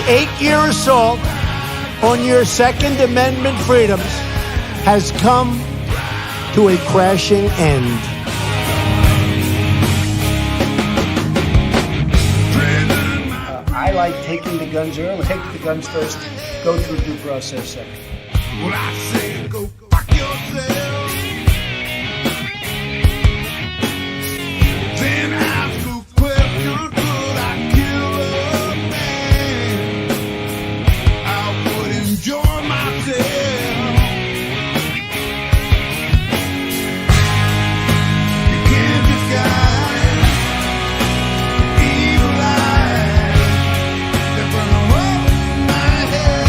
8-year assault on your Second Amendment freedoms has come to a crashing end. I like taking the guns early. Take the guns first, go through due process second. Well, I say go fuck yourself. Then ask a question, could I kill a man? I would enjoy myself. You can't disguise evil eyes that burn a hole in my head.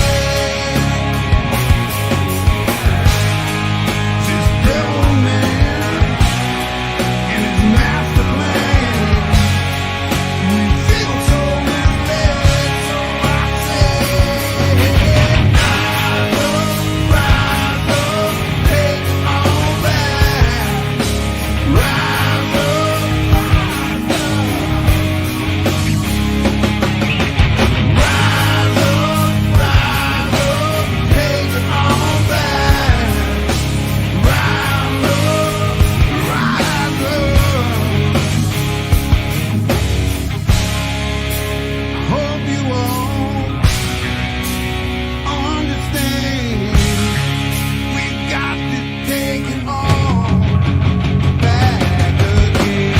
This devil man and his master plan. We feel so misled, so I say, rise up, take it all back. Rise up, take it all back. Rise up. Hope you all understand. We got to take it all back again.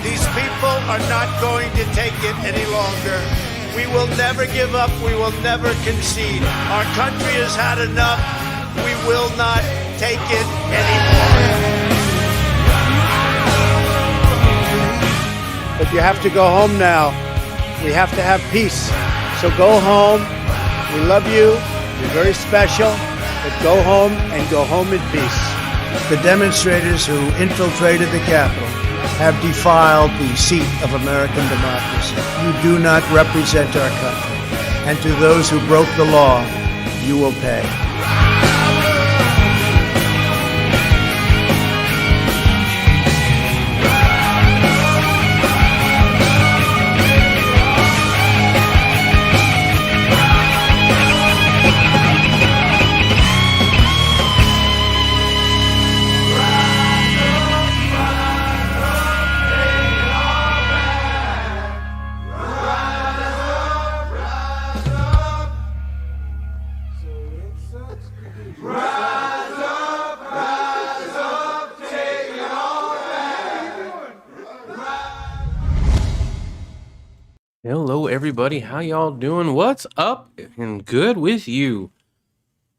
These people are not going to take it any longer. We will never give up. We will never concede. Our country has had enough. We will not take it anymore. But you have to go home now. We have to have peace. So go home. We love you. You're very special. But go home and go home in peace. The demonstrators who infiltrated the Capitol have defiled the seat of American democracy. You do not represent our country. And to those who broke the law, you will pay. Hello, everybody. How y'all doing? What's up? And good with you.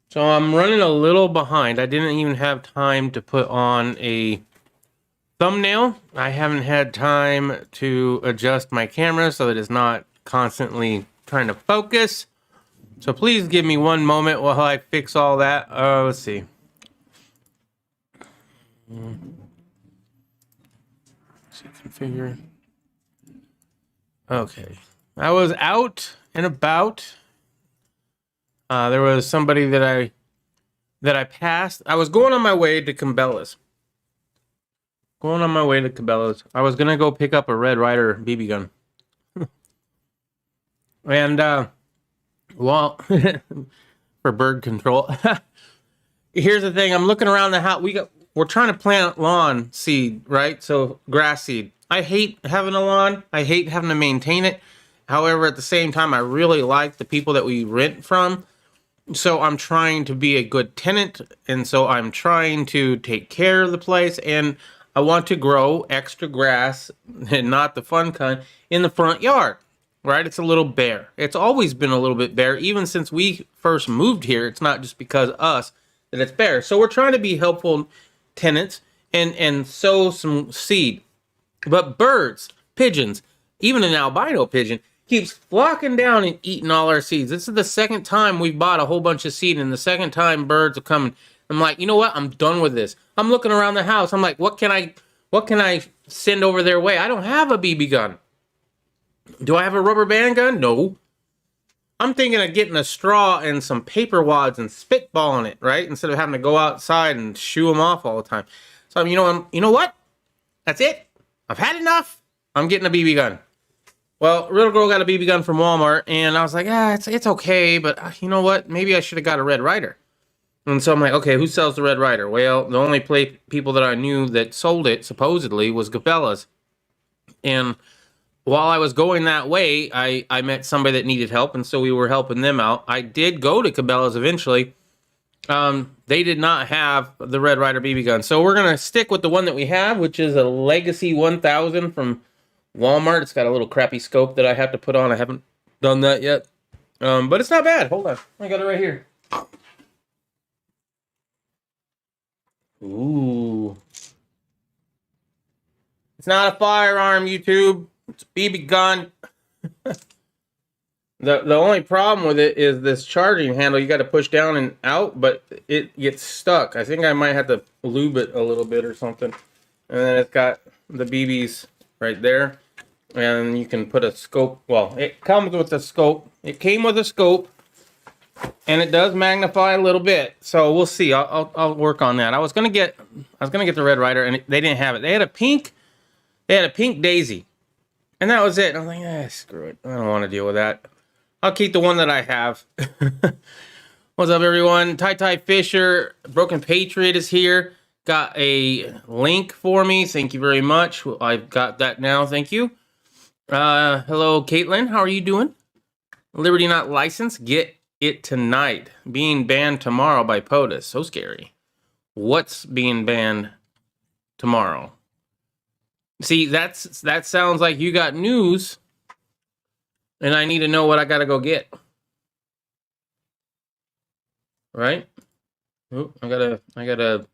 So I'm running a little behind. I didn't even have time to put on a thumbnail. I haven't had time to adjust my camera so that it's not constantly trying to focus. So please give me one moment while I fix all that. Let's see. Configure. Okay. I was out and about. There was somebody that I passed. I was going on my way to Cabela's. I was gonna go pick up a Red Ryder BB gun. And well, for bird control. Here's the thing. I'm looking around the house. We're trying to plant lawn seed, right? So grass seed. I hate having a lawn. I hate having to maintain it. However, at the same time, I really like the people that we rent from. So I'm trying to be a good tenant, and so I'm trying to take care of the place, and I want to grow extra grass, and not the fun kind, in the front yard, right? It's a little bare. It's always been a little bit bare, even since we first moved here. It's not just because of us that it's bare. So we're trying to be helpful tenants and sow some seed. But birds, pigeons, even an albino pigeon, keeps flocking down and eating all our seeds. This is the second time we've bought a whole bunch of seed, and the second time birds are coming. I'm like, you know what? I'm done with this. I'm looking around the house. I'm like, what can I send over their way? I don't have a BB gun. Do I have a rubber band gun? No. I'm thinking of getting a straw and some paper wads and spitballing it, right? Instead of having to go outside and shoo them off all the time. So, you know what? That's it. I've had enough. I'm getting a BB gun. Well, little girl got a BB gun from Walmart, and I was like, it's okay, but you know what? Maybe I should have got a Red Ryder. And so I'm like, okay, who sells the Red Ryder? Well, the only people that I knew that sold it, supposedly, was Cabela's. And while I was going that way, I met somebody that needed help, and so we were helping them out. I did go to Cabela's eventually. They did not have the Red Ryder BB gun. So we're going to stick with the one that we have, which is a Legacy 1000 from Walmart. It's got a little crappy scope that I have to put on. I haven't done that yet. But it's not bad. Hold on. I got it right here. Ooh. It's not a firearm, YouTube. It's a BB gun. The only problem with it is this charging handle. You got to push down and out, but it gets stuck. I think I might have to lube it a little bit or something. And then it's got the BBs right there. And you can put a scope. Well, it comes with a scope. It came with a scope. And it does magnify a little bit. So we'll see. I'll work on that. I was gonna get the Red Ryder, and they didn't have it. They had a pink Daisy. And that was it. I was like, screw it. I don't want to deal with that. I'll keep the one that I have. What's up, everyone? Ty Fisher, Broken Patriot is here. Got a link for me. Thank you very much. I've got that now. Thank you. Hello, Caitlin. How are you doing? Liberty Not Licensed. Get it tonight. Being banned tomorrow by POTUS. So scary. What's being banned tomorrow? See, that sounds like you got news, and I need to know what I gotta go get. Right? Oop, I gotta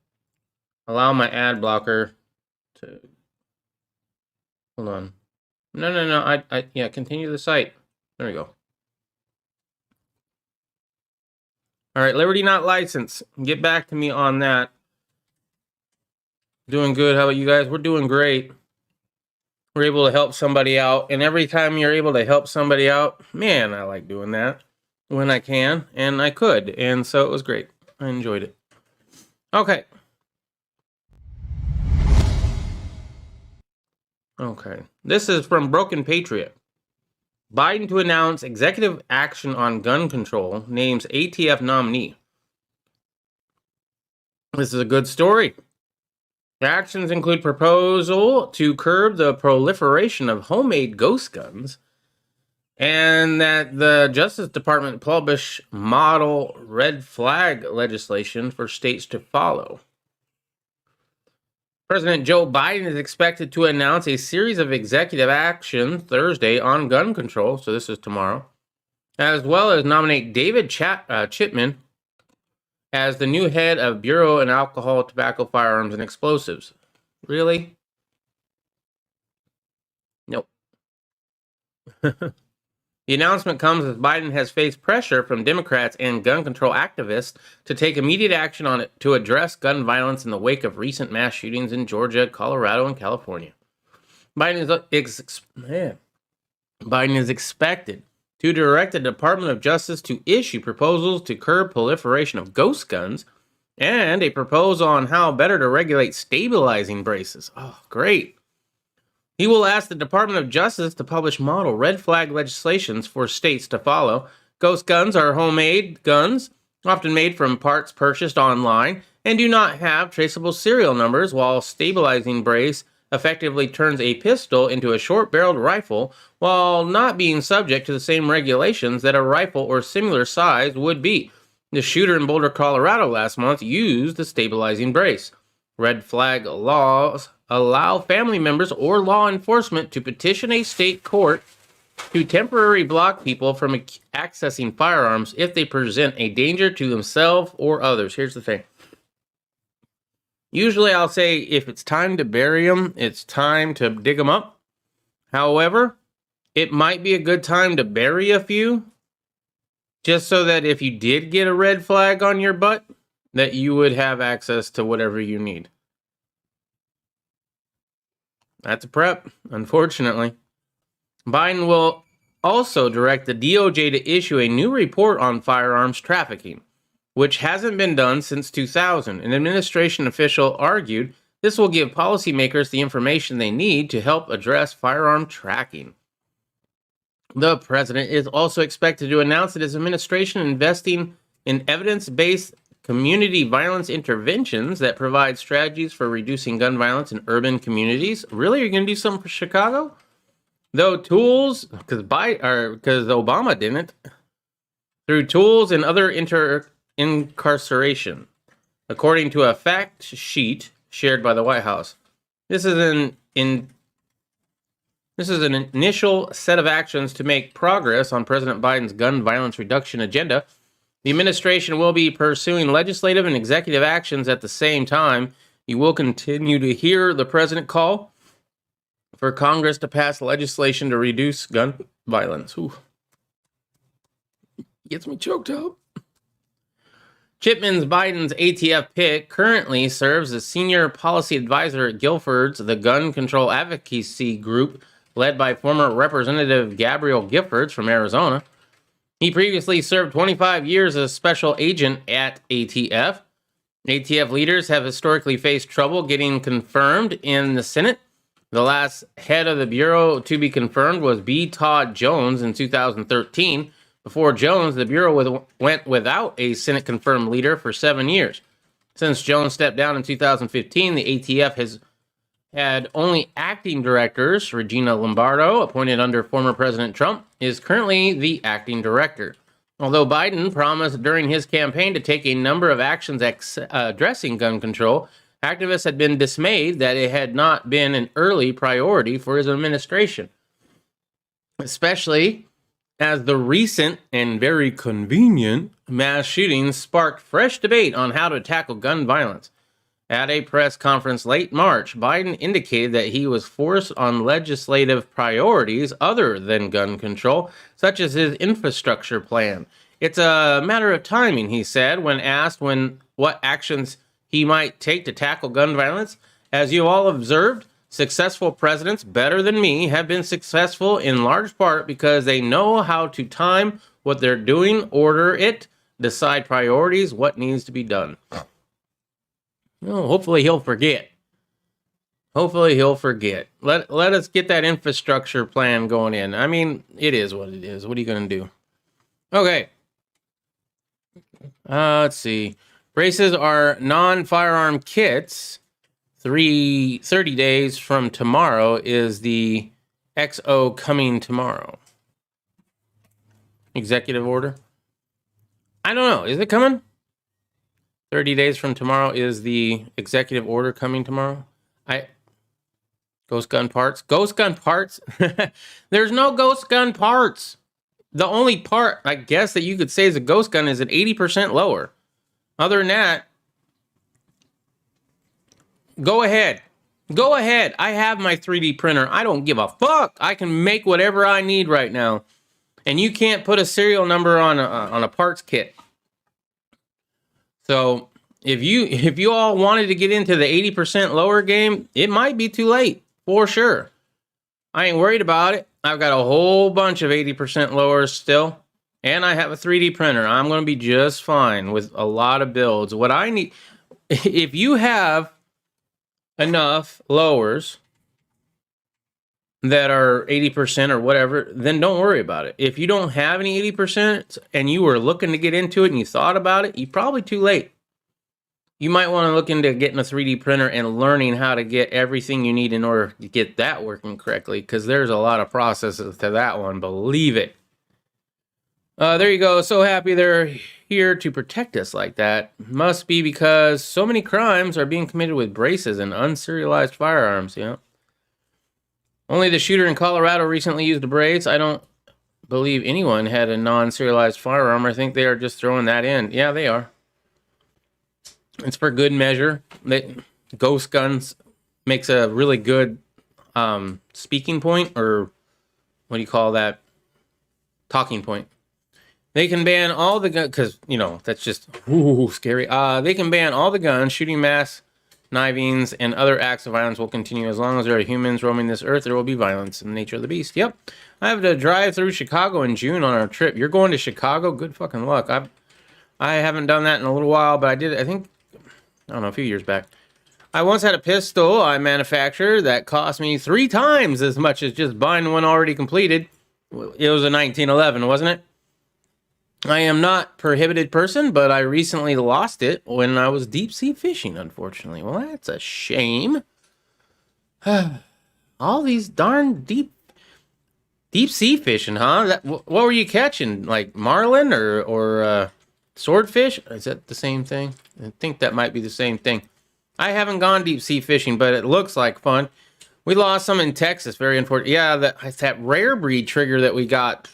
allow my ad blocker to. Hold on. No. Yeah, continue the site. There we go. All right, Liberty Not Licensed. Get back to me on that. Doing good. How about you guys? We're doing great. We're able to help somebody out. And every time you're able to help somebody out, man, I like doing that when I can. And I could. And so it was great. I enjoyed it. Okay. This is from Broken Patriot. Biden to announce executive action on gun control, names ATF nominee. This is a good story. The actions include proposal to curb the proliferation of homemade ghost guns, and that the Justice Department publish model red flag legislation for states to follow. President Joe Biden is expected to announce a series of executive action Thursday on gun control, so this is tomorrow, as well as nominate David Chipman as the new head of Bureau of Alcohol, Tobacco, Firearms, and Explosives. Really? Nope. The announcement comes as Biden has faced pressure from Democrats and gun control activists to take immediate action on it to address gun violence in the wake of recent mass shootings in Georgia, Colorado, and California. Biden is expected to direct the Department of Justice to issue proposals to curb proliferation of ghost guns and a proposal on how better to regulate stabilizing braces. Oh, great. He will ask the Department of Justice to publish model red flag legislations for states to follow. Ghost guns are homemade guns, often made from parts purchased online, and do not have traceable serial numbers, while stabilizing brace effectively turns a pistol into a short-barreled rifle while not being subject to the same regulations that a rifle or similar size would be. The shooter in Boulder, Colorado last month used the stabilizing brace. Red flag laws allow family members or law enforcement to petition a state court to temporarily block people from accessing firearms if they present a danger to themselves or others. Here's the thing. Usually I'll say if it's time to bury them, it's time to dig them up. However, it might be a good time to bury a few, just so that if you did get a red flag on your butt, that you would have access to whatever you need. That's a prep, unfortunately. Biden will also direct the DOJ to issue a new report on firearms trafficking, which hasn't been done since 2000. An administration official argued this will give policymakers the information they need to help address firearm tracking. The president is also expected to announce that his administration is investing in evidence-based community violence interventions that provide strategies for reducing gun violence in urban communities. Really? You're going to do something for Chicago? Though tools, because Obama didn't, through tools and other incarceration, according to a fact sheet shared by the White House. This is an initial set of actions to make progress on President Biden's gun violence reduction agenda. The administration will be pursuing legislative and executive actions at the same time. You will continue to hear the president call for Congress to pass legislation to reduce gun violence. Ooh. Gets me choked up. Chipman's Biden's ATF pick currently serves as senior policy advisor at Guilford's, the gun control advocacy group led by former Representative Gabrielle Giffords from Arizona. He previously served 25 years as a special agent at ATF. ATF leaders have historically faced trouble getting confirmed in the Senate. The last head of the Bureau to be confirmed was B. Todd Jones in 2013. Before Jones, the Bureau went without a Senate-confirmed leader for 7 years. Since Jones stepped down in 2015, the ATF has had only acting directors. Regina Lombardo, appointed under former President Trump, is currently the acting director. Although Biden promised during his campaign to take a number of actions addressing gun control, activists had been dismayed that it had not been an early priority for his administration, especially as the recent and very convenient mass shootings sparked fresh debate on how to tackle gun violence. At a press conference late March, Biden indicated that he was forced on legislative priorities other than gun control, such as his infrastructure plan. It's a matter of timing, he said, when asked what actions he might take to tackle gun violence. As you all observed, successful presidents, better than me, have been successful in large part because they know how to time what they're doing, order it, decide priorities, what needs to be done. Well, hopefully he'll forget. Hopefully he'll forget. Let us get that infrastructure plan going in. I mean, it is what it is. What are you going to do? Okay. Let's see. Braces are non-firearm kits. 30 days from tomorrow is the XO coming tomorrow. Executive order. I don't know. Is it coming? 30 days from tomorrow is the executive order coming tomorrow. Ghost gun parts. Ghost gun parts? There's no ghost gun parts. The only part, I guess, that you could say is a ghost gun is at 80% lower. Other than that, go ahead. Go ahead. I have my 3D printer. I don't give a fuck. I can make whatever I need right now. And you can't put a serial number on a parts kit. So if you all wanted to get into the 80% lower game, it might be too late, for sure. I ain't worried about it. I've got a whole bunch of 80% lowers still. And I have a 3D printer. I'm going to be just fine with a lot of builds. What I need, if you have enough lowers that are 80% or whatever, then don't worry about it. If you don't have any 80% and you were looking to get into it and you thought about it, you're probably too late. You might want to look into getting a 3D printer and learning how to get everything you need in order to get that working correctly, because there's a lot of processes to that one, believe it. There you go. So happy they're here to protect us like that. Must be because so many crimes are being committed with braces and unserialized firearms. Yeah. Only the shooter in Colorado recently used a brace. I don't believe anyone had a non-serialized firearm. I think they are just throwing that in. Yeah, they are. It's for good measure. Ghost Guns makes a really good speaking point, or what do you call that? Talking point. They can ban all the guns, because, that's just scary. They can ban all the guns, shooting masks, knivings, and other acts of violence will continue. As long as there are humans roaming this earth, there will be violence in the nature of the beast. Yep. I have to drive through Chicago in June on our trip. You're going to Chicago? Good fucking luck. I haven't done that in a little while, but I did, I think, I don't know, a few years back. I once had a pistol I manufactured that cost me 3 times as much as just buying one already completed. It was a 1911, wasn't it? I am not prohibited person, but I recently lost it when I was deep sea fishing, unfortunately. Well, that's a shame. All these darn deep sea fishing, huh? What were you catching? Like marlin or swordfish? Is that the same thing? I think that might be the same thing. I haven't gone deep sea fishing, but it looks like fun. We lost some in Texas. Very unfortunate. Yeah, that rare breed trigger that we got.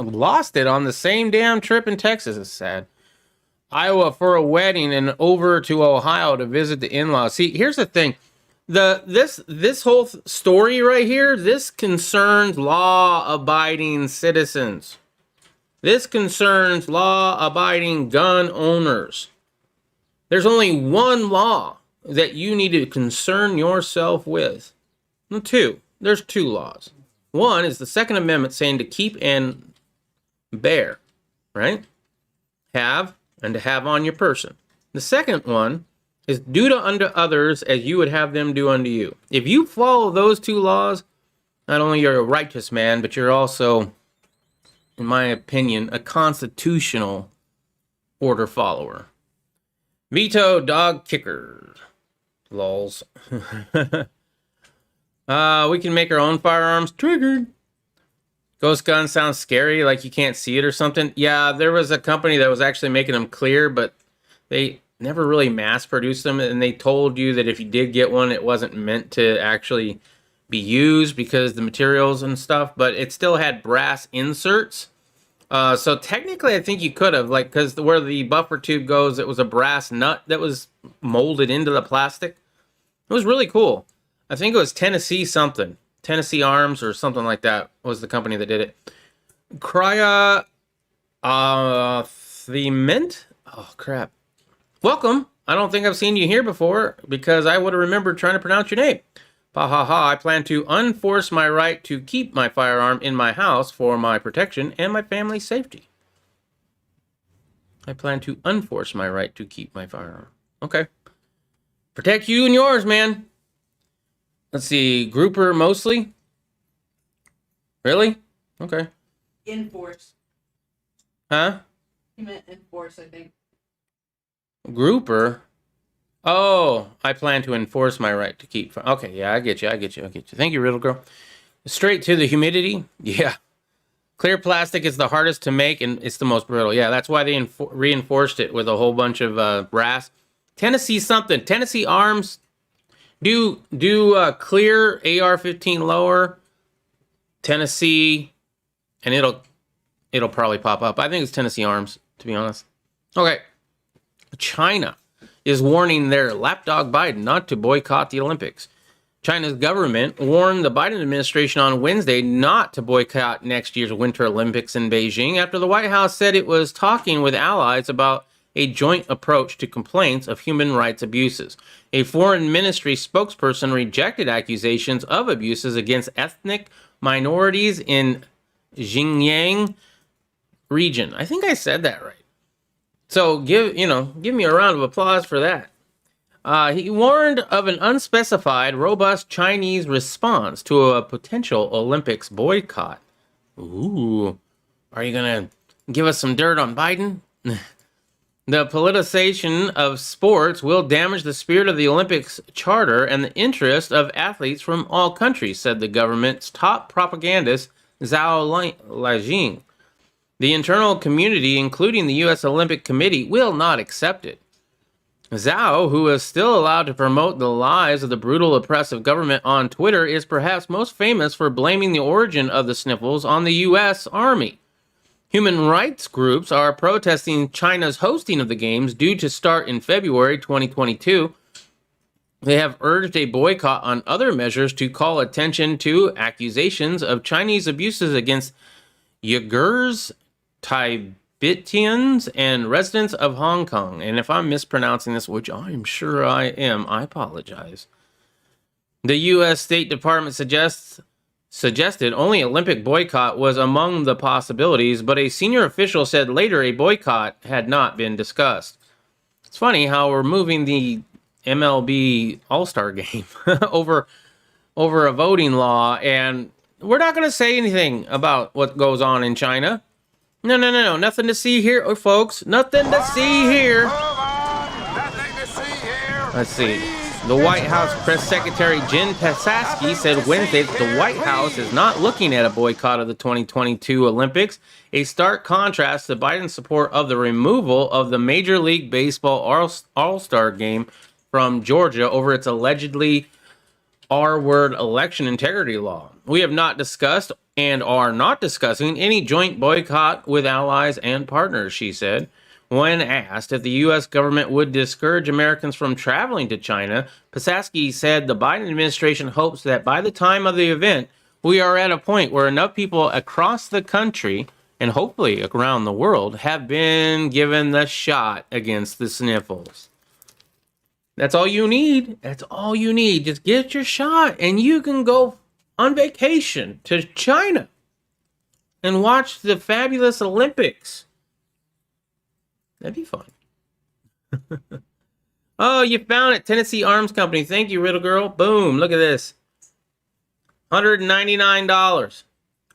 Lost it on the same damn trip in Texas. It's sad. Iowa for a wedding and over to Ohio to visit the in-laws. See, here's the thing. This whole story right here, this concerns law-abiding citizens. This concerns law-abiding gun owners. There's only one law that you need to concern yourself with. No, two. There's 2 laws. One is the Second Amendment saying to keep and bear, right? Have, and to have on your person. The second one is do unto others as you would have them do unto you. If you follow those 2 laws, not only you're a righteous man, but you're also, in my opinion, a constitutional order follower. Veto dog kicker. Lols. We can make our own firearms. Triggered. Ghost gun sounds scary, like you can't see it or something. Yeah, there was a company that was actually making them clear, but they never really mass produced them, and they told you that if you did get one, it wasn't meant to actually be used because the materials and stuff, but it still had brass inserts. So technically, I think you could have, because where the buffer tube goes, it was a brass nut that was molded into the plastic. It was really cool. I think it was Tennessee something. Tennessee Arms or something like that was the company that did it. Crya the Mint? Oh, crap. Welcome. I don't think I've seen you here before because I would have remembered trying to pronounce your name. Ha ha ha. I plan to unforce my right to keep my firearm in my house for my protection and my family's safety. I plan to unforce my right to keep my firearm. Okay. Protect you and yours, man. Let's see, grouper mostly? Really? Okay. Enforce. Huh? He meant enforce, I think. Grouper? Oh, I plan to enforce my right to keep... Okay, yeah, I get you. Thank you, Riddle Girl. Straight to the humidity? Yeah. Clear plastic is the hardest to make, and it's the most brittle. Yeah, that's why they reinforced it with a whole bunch of brass. Tennessee something. Tennessee Arms... Do clear AR-15 lower, Tennessee, and it'll probably pop up. I think it's Tennessee Arms, to be honest. Okay. China is warning their lapdog Biden not to boycott the Olympics. China's government warned the Biden administration on Wednesday not to boycott next year's Winter Olympics in Beijing after the White House said it was talking with allies about a joint approach to complaints of human rights abuses. A foreign ministry spokesperson rejected accusations of abuses against ethnic minorities in Xinjiang region. I think I said that right. So give me a round of applause for that. He warned of an unspecified, robust Chinese response to a potential Olympics boycott. Ooh, are you gonna give us some dirt on Biden? The politicization of sports will damage the spirit of the Olympics charter and the interest of athletes from all countries, said the government's top propagandist, Zhao Lajing. The internal community, including the U.S. Olympic Committee, will not accept it. Zhao, who is still allowed to promote the lies of the brutal oppressive government on Twitter, is perhaps most famous for blaming the origin of the sniffles on the U.S. Army. Human rights groups are protesting China's hosting of the games due to start in February 2022. They have urged a boycott on other measures to call attention to accusations of Chinese abuses against Uyghurs, Tibetans, and residents of Hong Kong. And if I'm mispronouncing this, which I'm sure I am, I apologize. The U.S. State Department suggested only Olympic boycott was among the possibilities, but a senior official said later a boycott had not been discussed. It's funny how we're moving the MLB All-Star game over a voting law, and we're not going to say anything about what goes on in China. No. Nothing to see here, folks. Nothing to see here. Let's see. The White House Press Secretary Jen Psaki said Wednesday that the White House is not looking at a boycott of the 2022 Olympics, a stark contrast to Biden's support of the removal of the Major League Baseball All-Star game from Georgia over its allegedly R-word election integrity law. We have not discussed and are not discussing any joint boycott with allies and partners, she said. When asked if the U.S. government would discourage Americans from traveling to China, Psaki said the Biden administration hopes that by the time of the event, we are at a point where enough people across the country and hopefully around the world have been given the shot against the sniffles. That's all you need. That's all you need. Just get your shot and you can go on vacation to China and watch the fabulous Olympics. That'd be fun. Oh, you found it. Tennessee Arms Company. Thank you, Riddle Girl. Boom. Look at this. $199.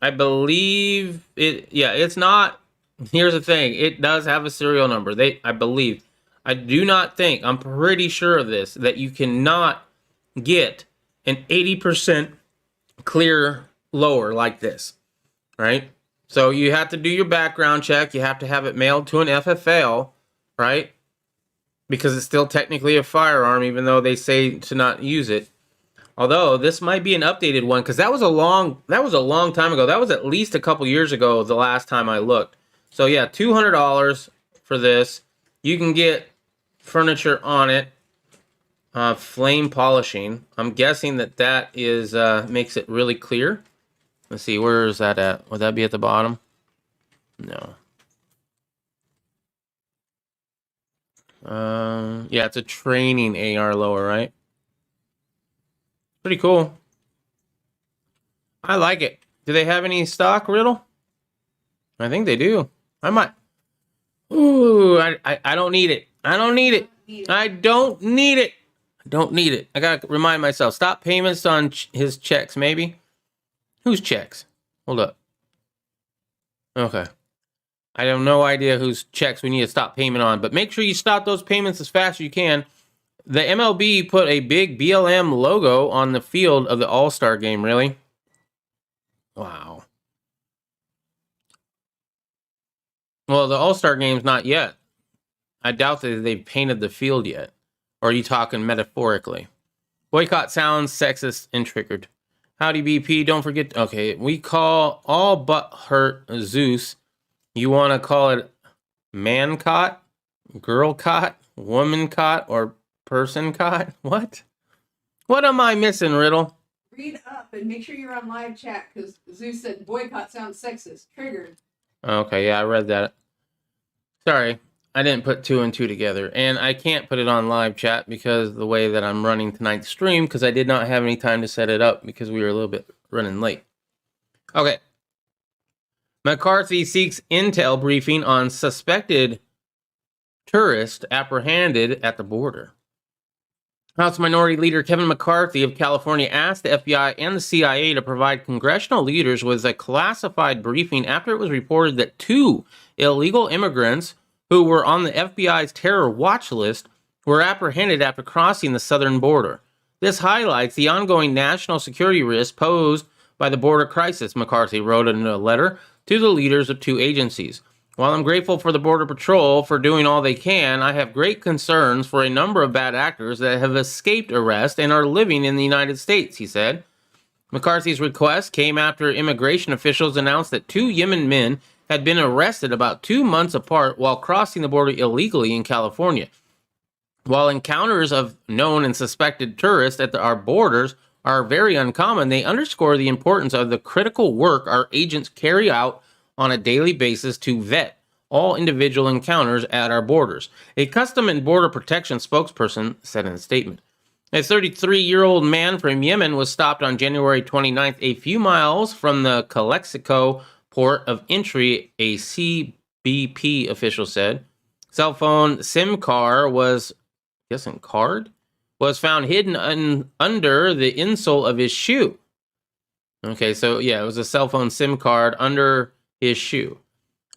I believe it. Yeah, it's not. Here's the thing. It does have a serial number. I believe. I do not think, I'm pretty sure of this, that you cannot get an 80% clear lower like this, right? So you have to do your background check. You have to have it mailed to an FFL, right? Because it's still technically a firearm, even though they say to not use it. Although this might be an updated one, because that was a long time ago. That was at least a couple years ago the last time I looked. So yeah, $200 for this. You can get furniture on it, flame polishing. I'm guessing that is makes it really clear. Let's see, where is that at? Would that be at the bottom? No. Yeah, it's a training AR lower, right? Pretty cool. I like it. Do they have any stock, Riddle? I think they do. I might. Ooh, I don't need it. I don't need it. I don't need it. I don't need it. I gotta remind myself. Stop payments on his checks, maybe. Whose checks? Hold up. Okay. I have no idea whose checks we need to stop payment on, but make sure you stop those payments as fast as you can. The MLB put a big BLM logo on the field of the All-Star game, really? Wow. Well, the All-Star game's not yet. I doubt that they've painted the field yet. Or are you talking metaphorically? Boycott sounds sexist and triggered. Howdy, BP. Don't forget. Okay, we call all but hurt Zeus. You want to call it man caught, girl caught, woman caught, or person caught? What? What am I missing, Riddle? Read up and make sure you're on live chat because Zeus said boycott sounds sexist. Triggered. Okay, yeah, I read that. Sorry, I didn't put two and two together. And I can't put it on live chat because of the way that I'm running tonight's stream, because I did not have any time to set it up because we were a little bit running late. Okay. McCarthy seeks intel briefing on suspected tourist apprehended at the border. House Minority Leader Kevin McCarthy of California asked the FBI and the CIA to provide congressional leaders with a classified briefing after it was reported that 2 illegal immigrants who were on the FBI's terror watch list were apprehended after crossing the southern border. This highlights the ongoing national security risk posed by the border crisis, McCarthy wrote in a letter. to the leaders of two agencies. While I'm grateful for the Border Patrol for doing all they can, I have great concerns for a number of bad actors that have escaped arrest and are living in the United States, he said. McCarthy's request came after immigration officials announced that two Yemen men had been arrested about 2 months apart while crossing the border illegally in California. While encounters of known and suspected tourists at our borders are very uncommon, they underscore the importance of the critical work our agents carry out on a daily basis to vet all individual encounters at our borders, a Custom and Border Protection spokesperson said in a statement. A 33-year-old man from Yemen was stopped on January 29th, a few miles from the Calexico port of entry, a CBP official said. Cell phone SIM card was found hidden under the insole of his shoe. Okay, so yeah, it was a cell phone SIM card under his shoe.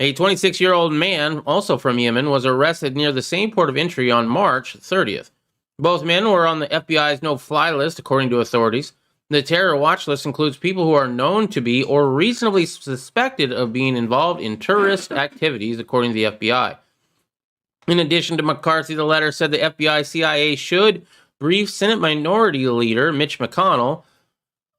A 26-year-old man, also from Yemen, was arrested near the same port of entry on March 30th. Both men were on the FBI's no-fly list, according to authorities. The terror watch list includes people who are known to be or reasonably suspected of being involved in terrorist activities, according to the FBI. In addition to McCarthy, the letter said the FBI CIA should brief Senate Minority Leader Mitch McConnell,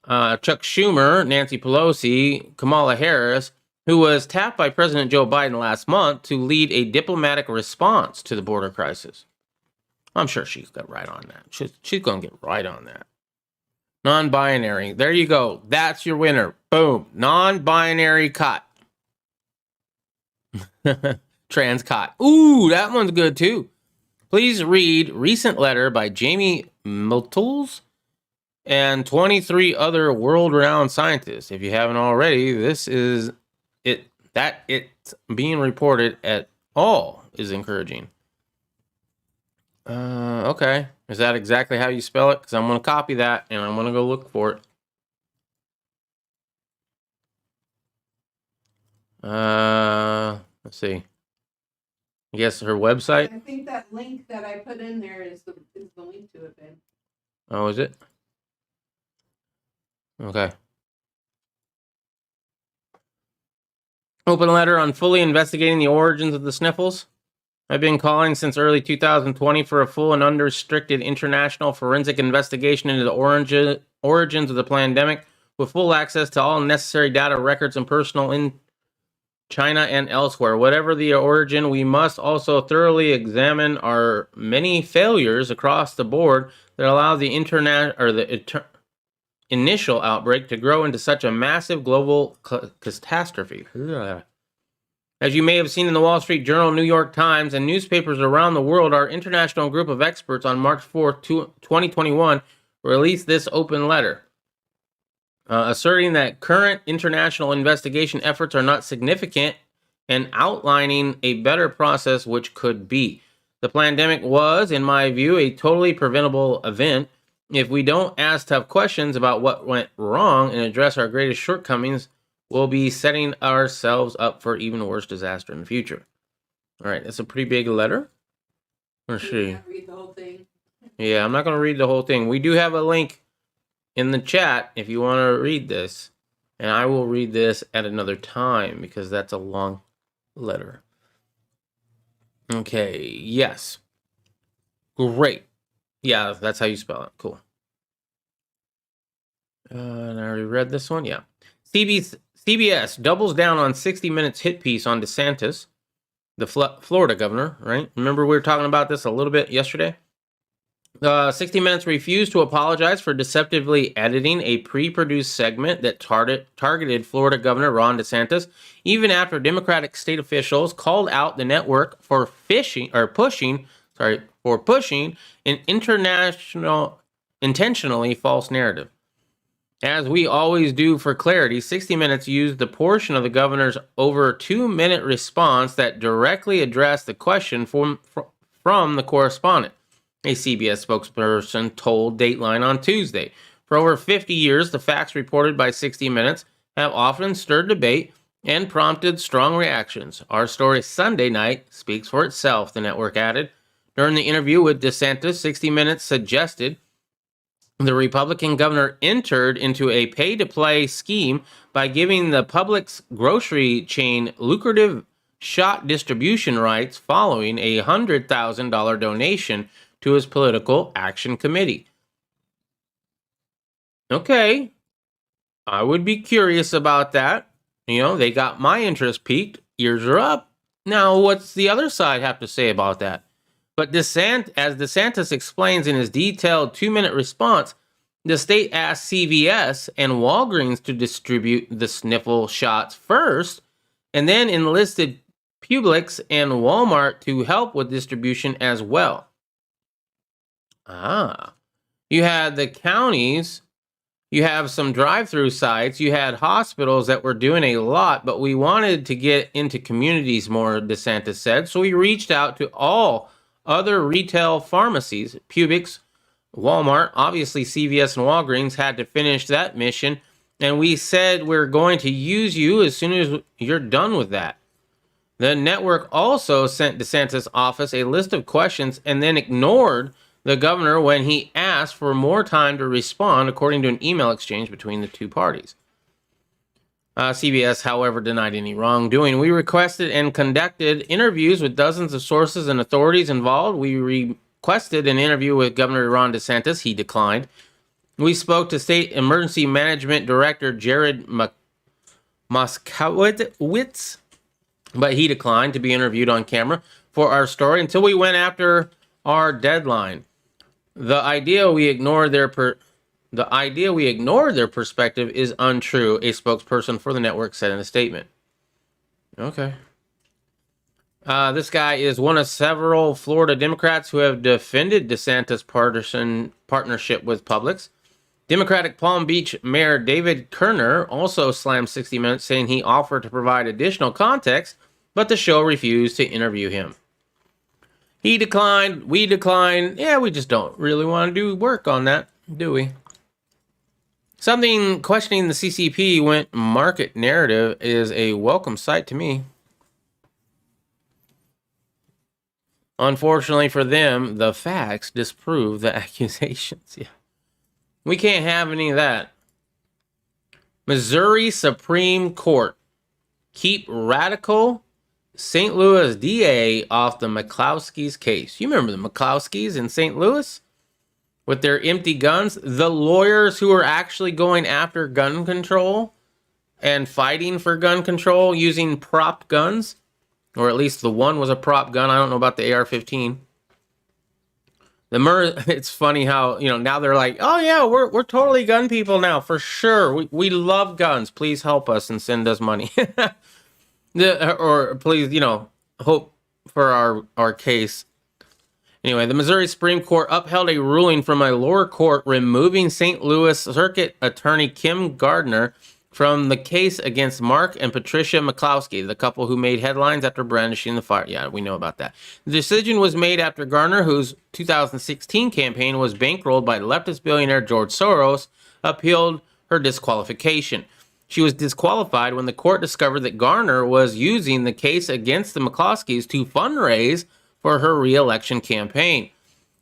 Chuck Schumer, Nancy Pelosi, Kamala Harris, who was tapped by President Joe Biden last month to lead a diplomatic response to the border crisis. I'm sure she's got right on that. She's going to get right on that. Non-binary. There you go. That's your winner. Boom. Non-binary cot. Trans cot. Ooh, that one's good too. Please read recent letter by Jamie Miltles and 23 other world-renowned scientists. If you haven't already, this is it. That it's being reported at all is encouraging. Okay. Is that exactly how you spell it? Because I'm going to copy that and I'm going to go look for it. Let's see. I guess her website. I think that link that I put in there is the link to it, Ben. Oh, is it? Okay. Open letter on fully investigating the origins of the sniffles. I've been calling since early 2020 for a full and unrestricted international forensic investigation into the origins of the pandemic with full access to all necessary data, records, and personnel in China and elsewhere. Whatever the origin, we must also thoroughly examine our many failures across the board that allow the initial outbreak to grow into such a massive global catastrophe. As you may have seen in the Wall Street Journal, New York Times, and newspapers around the world, our international group of experts on March 4th, 2021 released this open letter, asserting that current international investigation efforts are not significant and outlining a better process which could be. The pandemic was, in my view, a totally preventable event. If we don't ask tough questions about what went wrong and address our greatest shortcomings, we'll be setting ourselves up for even worse disaster in the future. All right, that's a pretty big letter. Let's see. Read the whole thing. Yeah, I'm not going to read the whole thing. We do have a link in the chat if you want to read this. And I will read this at another time because that's a long letter. Okay, yes. Great. Yeah, that's how you spell it. Cool. And I already read this one. Yeah. CBS doubles down on 60 Minutes hit piece on DeSantis, the Florida governor, right? Remember we were talking about this a little bit yesterday? 60 Minutes refused to apologize for deceptively editing a pre-produced segment that targeted Florida Governor Ron DeSantis, even after Democratic state officials called out the network for pushing an intentionally false narrative. As we always do for clarity, 60 Minutes used the portion of the governor's over 2-minute response that directly addressed the question from the correspondent, a CBS spokesperson told Dateline on Tuesday. For over 50 years, the facts reported by 60 Minutes have often stirred debate and prompted strong reactions. Our story Sunday night speaks for itself, the network added. During the interview with DeSantis, 60 Minutes suggested The Republican governor entered into a pay-to-play scheme by giving the Publix grocery chain lucrative shot distribution rights following a $100,000 donation to his political action committee. Okay, I would be curious about that. You know, they got my interest piqued. Ears are up. Now, what's the other side have to say about that? But as DeSantis explains in his detailed 2-minute response, the state asked CVS and Walgreens to distribute the sniffle shots first, and then enlisted Publix and Walmart to help with distribution as well. You had the counties, you have some drive-through sites, you had hospitals that were doing a lot, but we wanted to get into communities more, DeSantis said, so we reached out to all other retail pharmacies. Publix, Walmart, obviously CVS and Walgreens had to finish that mission, and we said we're going to use you as soon as you're done with that. The network also sent DeSantis' office a list of questions and then ignored the governor when he asked for more time to respond, according to an email exchange between the two parties. CBS, however, denied any wrongdoing. We requested and conducted interviews with dozens of sources and authorities involved. We requested an interview with Governor Ron DeSantis. He declined. We spoke to State Emergency Management Director Jared Moskowitz, but he declined to be interviewed on camera for our story until we went after our deadline. The idea we ignored their perspective is untrue, a spokesperson for the network said in a statement. Okay. This guy is one of several Florida Democrats who have defended DeSantis' partisan partnership with Publix. Democratic Palm Beach Mayor David Kerner also slammed 60 Minutes, saying he offered to provide additional context, but the show refused to interview him. He declined, we declined. Yeah, we just don't really want to do work on that, do we? Something questioning the CCP went market narrative is a welcome sight to me. Unfortunately for them, the facts disprove the accusations. Yeah. We can't have any of that. Missouri Supreme Court. Keep radical St. Louis DA off the McCloskeys case. You remember the McCloskeys in St. Louis? With their empty guns? The lawyers who are actually going after gun control and fighting for gun control using prop guns. Or at least the one was a prop gun. I don't know about the AR-15. It's funny how, now they're like, oh yeah, we're totally gun people now, for sure. We love guns. Please help us and send us money. Or please, hope for our case. Anyway, the Missouri Supreme Court upheld a ruling from a lower court removing St. Louis Circuit Attorney Kim Gardner from the case against Mark and Patricia McCloskey, the couple who made headlines after brandishing the fire. Yeah, we know about that. The decision was made after Gardner, whose 2016 campaign was bankrolled by leftist billionaire George Soros, appealed her disqualification. She was disqualified when the court discovered that Garner was using the case against the McCloskeys to fundraise for her re-election campaign.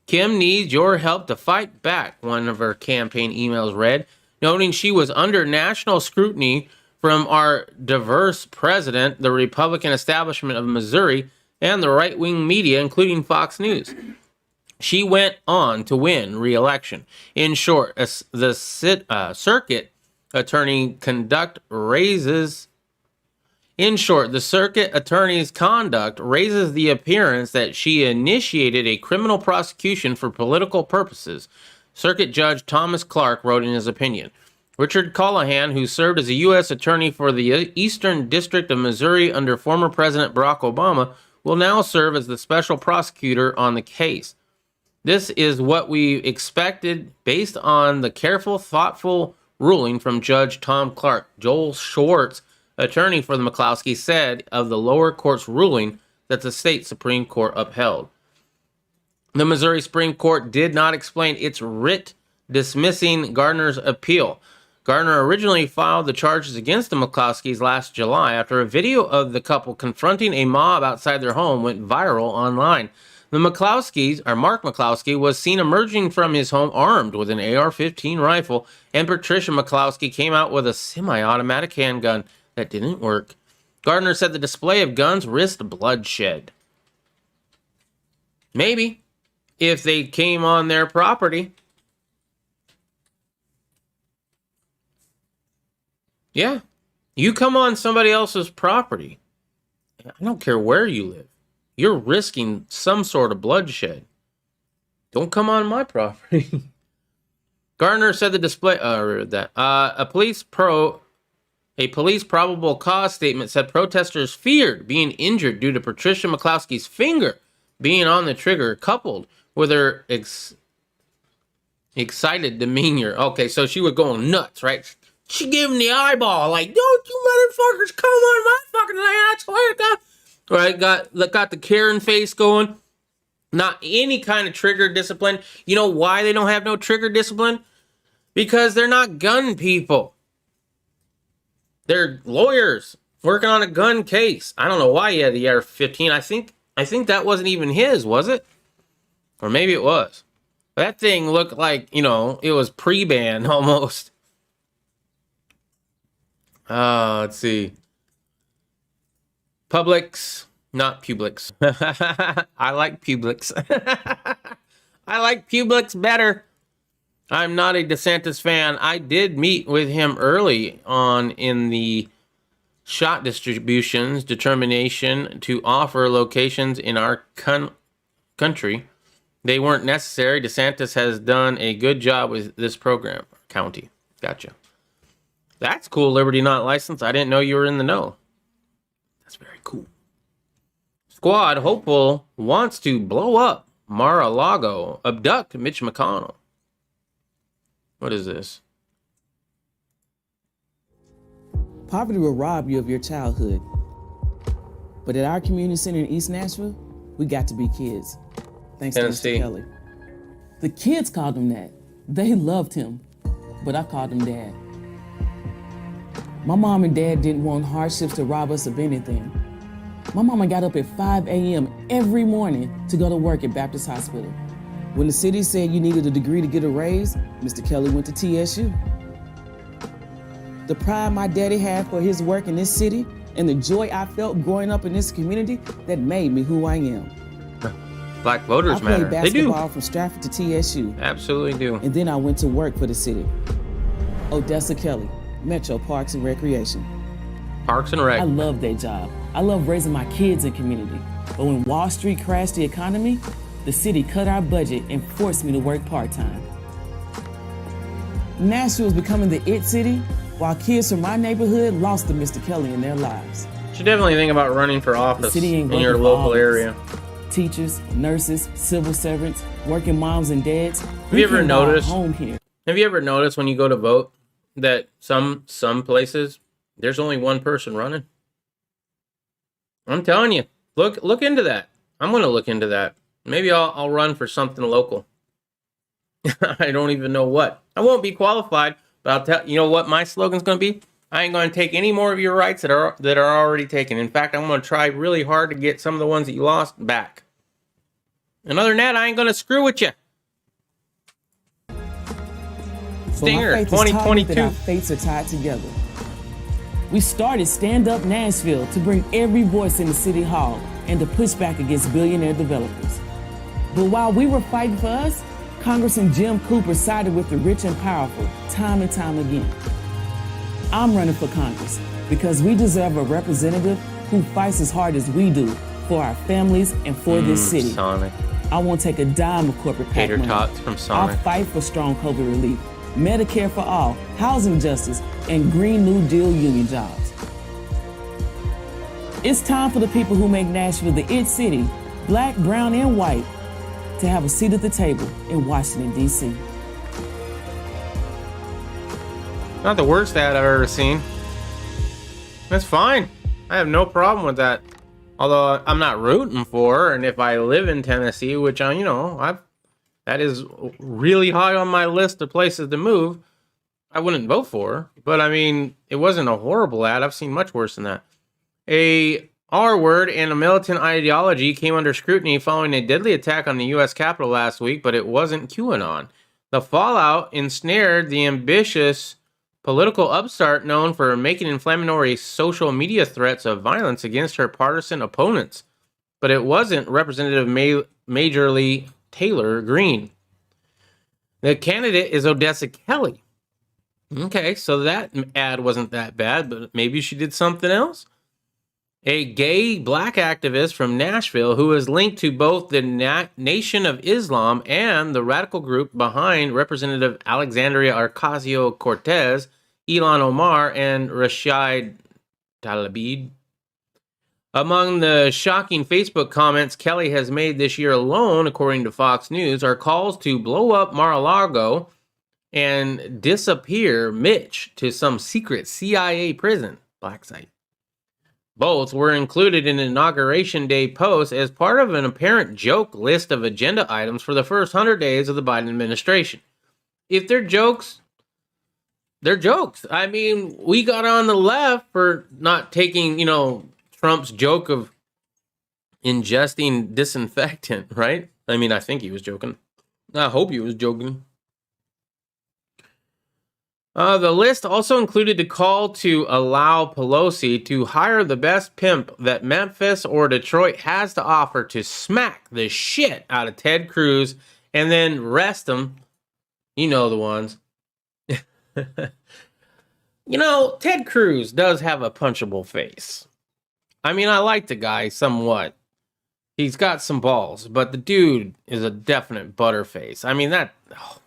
Kim needs your help to fight back, one of her campaign emails read, noting she was under national scrutiny from our diverse president, the Republican establishment of Missouri, and the right-wing media, including Fox News. She went on to win re-election. In short, the circuit attorney the circuit attorney's conduct raises the appearance that she initiated a criminal prosecution for political purposes, Circuit Judge Thomas Clark wrote in his opinion. Richard Callahan, who served as a U.S. attorney for the Eastern District of Missouri under former President Barack Obama, will now serve as the special prosecutor on the case. This is what we expected based on the careful, thoughtful ruling from Judge Tom Clark. Joel Schwartz, attorney for the McCloskey, said of the lower court's ruling that the state Supreme Court upheld. The Missouri Supreme Court did not explain its writ dismissing Gardner's appeal. Gardner originally filed the charges against the McCloskeys last July after a video of the couple confronting a mob outside their home went viral online. The McCloskeys, or Mark McCloskey, was seen emerging from his home armed with an AR-15 rifle, and Patricia McCloskey came out with a semi-automatic handgun that didn't work. Gardner said the display of guns risked bloodshed. Maybe, if they came on their property. Yeah, you come on somebody else's property. I don't care where you live. You're risking some sort of bloodshed. Don't come on my property. Gardner said the display. A police probable cause statement said protesters feared being injured due to Patricia McCloskey's finger being on the trigger, coupled with her excited demeanor. Okay, so she was going nuts, right? She gave him the eyeball, like, "Don't you motherfuckers come on my fucking land! I swear to God." Right, got the Karen face going. Not any kind of trigger discipline. You know why they don't have no trigger discipline? Because they're not gun people. They're lawyers working on a gun case. I don't know why he had the AR-15. I think that wasn't even his, was it? Or maybe it was. That thing looked like, it was pre-ban almost. Let's see. Publix, not Publix. I like Publix. I like Publix better. I'm not a DeSantis fan. I did meet with him early on in the shot distribution's determination to offer locations in our country. They weren't necessary. DeSantis has done a good job with this program. County. Gotcha. That's cool, Liberty not licensed. I didn't know you were in the know. That's very cool. Squad hopeful wants to blow up Mar-a-Lago, abduct Mitch McConnell. What is this? Poverty will rob you of your childhood. But at our community center in East Nashville, we got to be kids. Thanks Tennessee. to Mr. Kelly. The kids called him that. They loved him, but I called him Dad. My mom and dad didn't want hardships to rob us of anything. My mama got up at 5 a.m. every morning to go to work at Baptist Hospital. When the city said you needed a degree to get a raise, Mr. Kelly went to TSU. The pride my daddy had for his work in this city and the joy I felt growing up in this community, that made me who I am. Black voters matter. matter. I They played do. basketball from Stratford to TSU. Absolutely do. And then I went to work for the city. Odessa Kelly, Metro Parks and Recreation. Parks and Rec. I love that job. I love raising my kids and community. But when Wall Street crashed the economy, the city cut our budget and forced me to work part-time. Nashville is becoming the it city, while kids from my neighborhood lost to Mr. Kelly in their lives. You should definitely think about running for office city ain't in your working for all local of us. area. Teachers, nurses, civil servants, working moms and dads. Have you ever noticed? Home here. Have you ever noticed when you go to vote that some places there's only one person running? I'm telling you, look into that. I'm going to look into that. Maybe I'll run for something local. I don't even know what. I won't be qualified, but I'll tell you know what my slogan's going to be. I ain't going to take any more of your rights that are already taken. In fact, I'm going to try really hard to get some of the ones that you lost back. And other than that, I ain't going to screw with you. Stinger, But my faith has taught me 2022. that our fates are tied together. We started Stand Up Nashville to bring every voice into City Hall and to push back against billionaire developers. But while we were fighting for us, Congressman Jim Cooper sided with the rich and powerful time and time again. I'm running for Congress because we deserve a representative who fights as hard as we do for our families and for this city. Sonic. I won't take a dime of corporate PAC Tater money. tots from Sonic. I'll fight for strong COVID relief, Medicare for all, housing justice, and Green New Deal union jobs. It's time for the people who make Nashville the it city, black, brown, and white, to have a seat at the table in Washington, D.C. Not the worst ad I've ever seen. That's fine. I have no problem with that. Although I'm not rooting for her, and if I live in Tennessee, which that is really high on my list of places to move, I wouldn't vote for her. But I mean, it wasn't a horrible ad. I've seen much worse than that. A R word and a militant ideology came under scrutiny following a deadly attack on the U.S. Capitol last week, but it wasn't QAnon. The fallout ensnared the ambitious political upstart known for making inflammatory social media threats of violence against her partisan opponents, but it wasn't Representative Majorly Taylor Greene. The candidate is Odessa Kelly. Okay, so that ad wasn't that bad, but maybe she did something else. A gay black activist from Nashville who is linked to both the Nation of Islam and the radical group behind Representative Alexandria Ocasio-Cortez, Ilhan Omar, and Rashid Tlaib. Among the shocking Facebook comments Kelly has made this year alone, according to Fox News, are calls to blow up Mar-a-Lago and disappear Mitch to some secret CIA prison. Black site. Both were included in an Inauguration Day post as part of an apparent joke list of agenda items for the first 100 days of the Biden administration. If they're jokes, they're jokes. I mean, we got on the left for not taking, Trump's joke of ingesting disinfectant, right? I mean, I think he was joking. I hope he was joking. The list also included the call to allow Pelosi to hire the best pimp that Memphis or Detroit has to offer to smack the shit out of Ted Cruz and then rest him. You know the ones. Ted Cruz does have a punchable face. I mean, I like the guy somewhat. He's got some balls, but the dude is a definite butterface. I mean, that... Oh.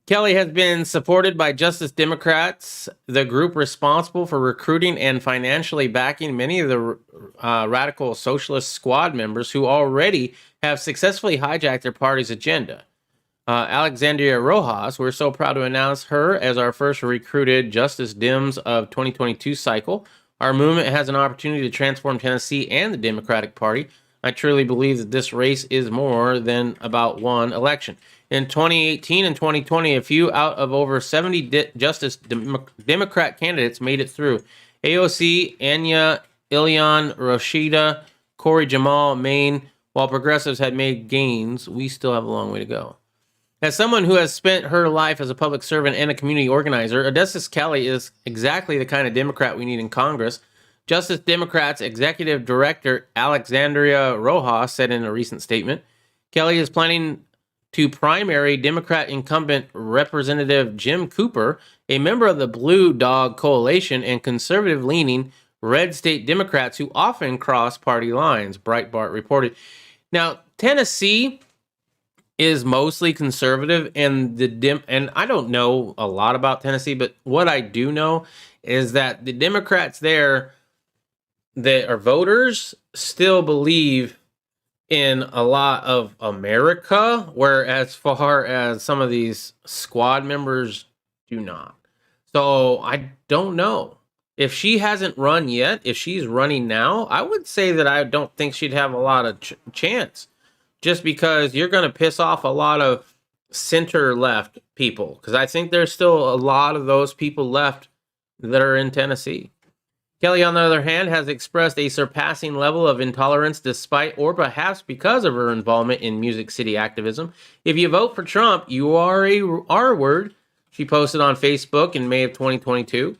Kelly has been supported by Justice Democrats, the group responsible for recruiting and financially backing many of the radical socialist squad members who already have successfully hijacked their party's agenda. Alexandria Rojas, we're so proud to announce her as our first recruited Justice Dems of 2022 cycle. Our movement has an opportunity to transform Tennessee and the Democratic Party. I truly believe that this race is more than about one election. In 2018 and 2020, a few out of over 70 Justice Democrat candidates made it through. AOC, Anya, Ilhan, Rashida, Corey Jamal, Maine. While progressives had made gains, we still have a long way to go. As someone who has spent her life as a public servant and a community organizer, Odessa Kelly is exactly the kind of Democrat we need in Congress. Justice Democrats Executive Director Alexandria Rojas said in a recent statement, Kelly is planning to primary Democrat incumbent Representative Jim Cooper, a member of the Blue Dog Coalition and conservative-leaning red state Democrats who often cross party lines, Breitbart reported. Now, Tennessee is mostly conservative, and and I don't know a lot about Tennessee, but what I do know is that the Democrats there that are voters still believe in a lot of America, whereas far as some of these squad members do not. So I don't know. If she hasn't run yet, if she's running now, I would say that I don't think she'd have a lot of chance. Just because you're going to piss off a lot of center-left people. Because I think there's still a lot of those people left that are in Tennessee. Kelly, on the other hand, has expressed a surpassing level of intolerance despite or perhaps because of her involvement in Music City activism. If you vote for Trump, you are a R-word, she posted on Facebook in May of 2022.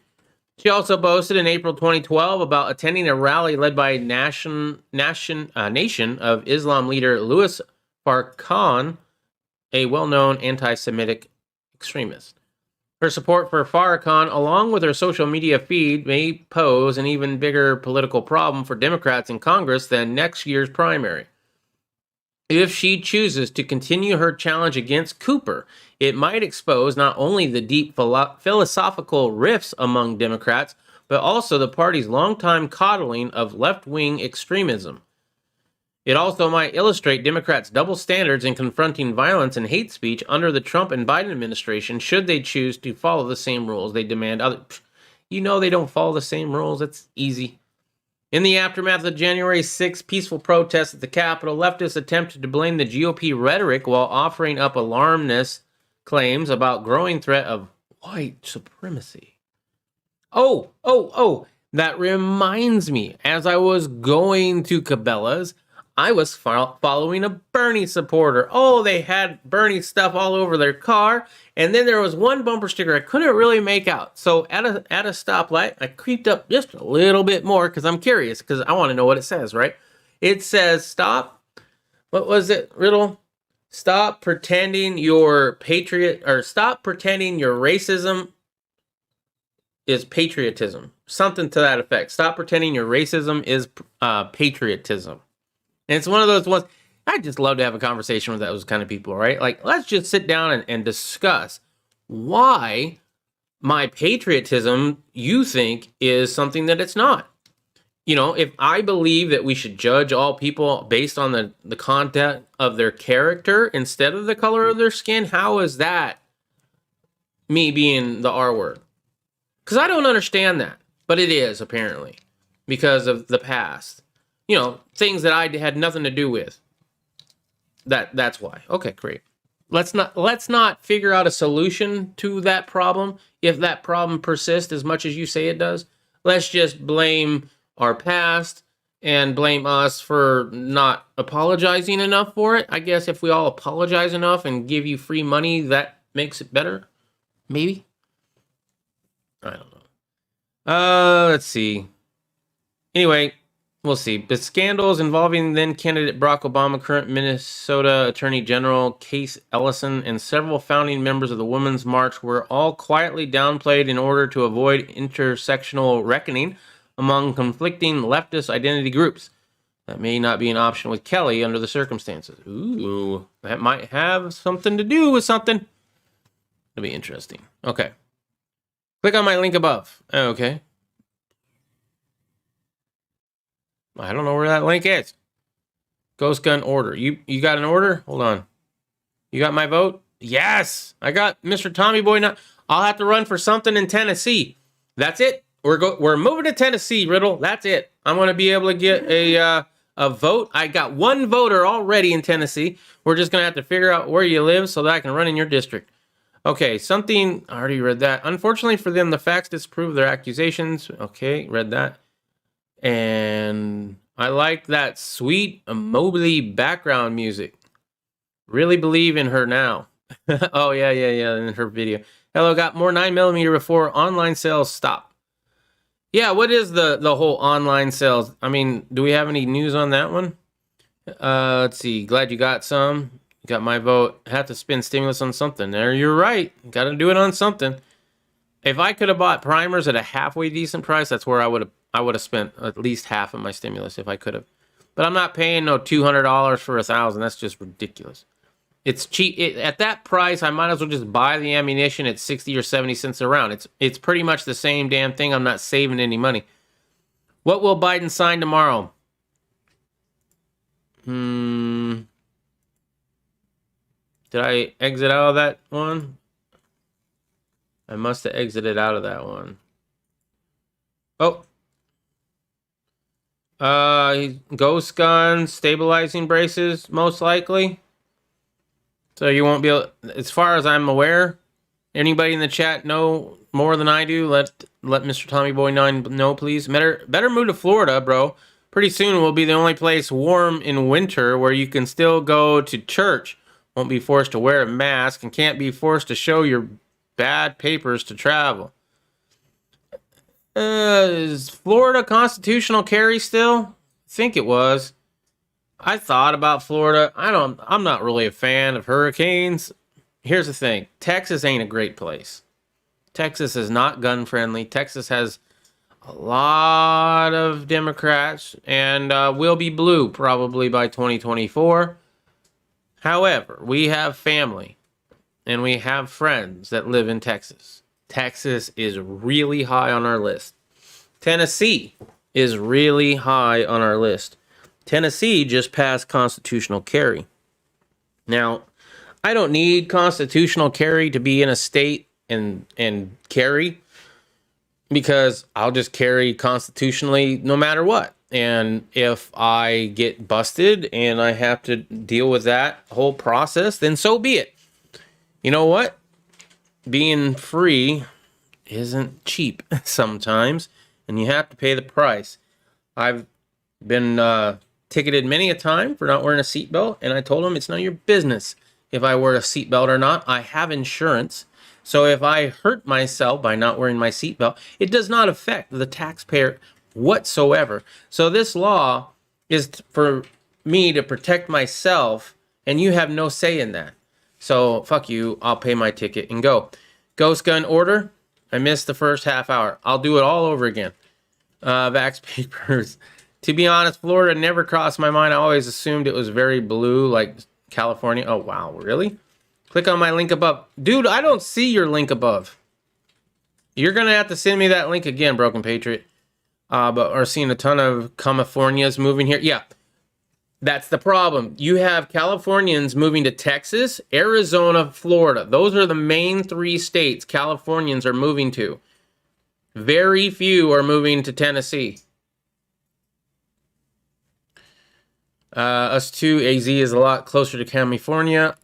She also boasted in April 2012 about attending a rally led by Nation of Islam leader Louis Farrakhan, a well-known anti-Semitic extremist. Her support for Farrakhan, along with her social media feed, may pose an even bigger political problem for Democrats in Congress than next year's primary. If she chooses to continue her challenge against Cooper, it might expose not only the deep philosophical rifts among Democrats, but also the party's longtime coddling of left-wing extremism. It also might illustrate Democrats' double standards in confronting violence and hate speech under the Trump and Biden administration should they choose to follow the same rules they demand others. You know they don't follow the same rules. It's easy. In the aftermath of the January 6th peaceful protests at the Capitol, leftists attempted to blame the GOP rhetoric while offering up alarmist claims about growing threat of white supremacy. Oh, that reminds me. As I was going to Cabela's, I was following a Bernie supporter. Oh, they had Bernie stuff all over their car. And then there was one bumper sticker I couldn't really make out. So at a stoplight, I creeped up just a little bit more because I'm curious, because I want to know what it says, right? It says, stop. What was it, Riddle? Stop pretending you're patriot, or stop pretending your racism is patriotism. Something to that effect. Stop pretending your racism is patriotism. And it's one of those ones, I just love to have a conversation with those kind of people, right? Like, let's just sit down and discuss why my patriotism, you think, is something that it's not. You know, if I believe that we should judge all people based on the content of their character instead of the color of their skin, how is that me being the R word? Because I don't understand that, but it is, apparently, because of the past. You know, things that I had nothing to do with. That's why. Okay, great. Let's not figure out a solution to that problem if that problem persists as much as you say it does. Let's just blame our past and blame us for not apologizing enough for it. I guess if we all apologize enough and give you free money, that makes it better. Maybe. I don't know. Let's see. Anyway, we'll see. But scandals involving then candidate Barack Obama, current Minnesota Attorney General Case Ellison, and several founding members of the Women's March were all quietly downplayed in order to avoid intersectional reckoning among conflicting leftist identity groups. That may not be an option with Kelly under the circumstances. Ooh, that might have something to do with something. It'll be interesting. Okay. Click on my link above. Okay. I don't know where that link is. Ghost gun order. You got an order? Hold on. You got my vote? Yes. I got Mr. Tommy Boy. Now I'll have to run for something in Tennessee. That's it. We're moving to Tennessee, Riddle. That's it. I'm going to be able to get a vote. I got one voter already in Tennessee. We're just going to have to figure out where you live so that I can run in your district. Okay, something, I already read that. Unfortunately for them, the facts disprove their accusations. Okay, read that. And I like that sweet Mobley background music. Really believe in her now. Oh, yeah, in her video. Hello, got more 9mm before online sales stop. Yeah, what is the whole online sales? I mean, do we have any news on that one? Let's see. Glad you got some. Got my vote. Have to spend stimulus on something. There, you're right. Got to do it on something. If I could have bought primers at a halfway decent price, that's where I would have spent at least half of my stimulus if I could have. But I'm not paying no $200 for 1,000. That's just ridiculous. It's cheap. At that price, I might as well just buy the ammunition at 60 or 70 cents a round. It's pretty much the same damn thing. I'm not saving any money. What will Biden sign tomorrow? Did I exit out of that one? I must have exited out of that one. Oh. Ghost gun, stabilizing braces, most likely. So you won't be able, as far as I'm aware, anybody in the chat know more than I do? Let Mr. Tommy Boy 9 know, please. Better move to Florida, bro. Pretty soon we'll be the only place warm in winter where you can still go to church. Won't be forced to wear a mask and can't be forced to show your bad papers to travel. Is Florida constitutional carry still? I think it was. I thought about Florida. I'm not really a fan of hurricanes. Here's the thing. Texas ain't a great place. Texas is not gun friendly. Texas has a lot of Democrats and will be blue probably by 2024. However, we have family and we have friends that live in Texas. Texas is really high on our list. Tennessee is really high on our list. Tennessee just passed constitutional carry. Now, I don't need constitutional carry to be in a state and carry, because I'll just carry constitutionally no matter what. And if I get busted and I have to deal with that whole process, then so be it. You know what? Being free isn't cheap sometimes, and you have to pay the price. I've been ticketed many a time for not wearing a seatbelt, and I told them it's none of your business if I wear a seatbelt or not. I have insurance, so if I hurt myself by not wearing my seatbelt, it does not affect the taxpayer whatsoever. So this law is for me to protect myself, and you have no say in that. So fuck you, I'll pay my ticket and go. Ghost gun order, I missed the first half hour. I'll do it all over again. Vax papers. To be honest, Florida never crossed my mind. I always assumed it was very blue, like California. Oh, wow, really? Click on my link above. Dude, I don't see your link above. You're going to have to send me that link again, Broken Patriot. But we're seeing a ton of Californians moving here. Yeah, that's the problem. You have Californians moving to Texas, Arizona, Florida. Those are the main 3 states Californians are moving to. Very few are moving to Tennessee. Us too. AZ is a lot closer to California.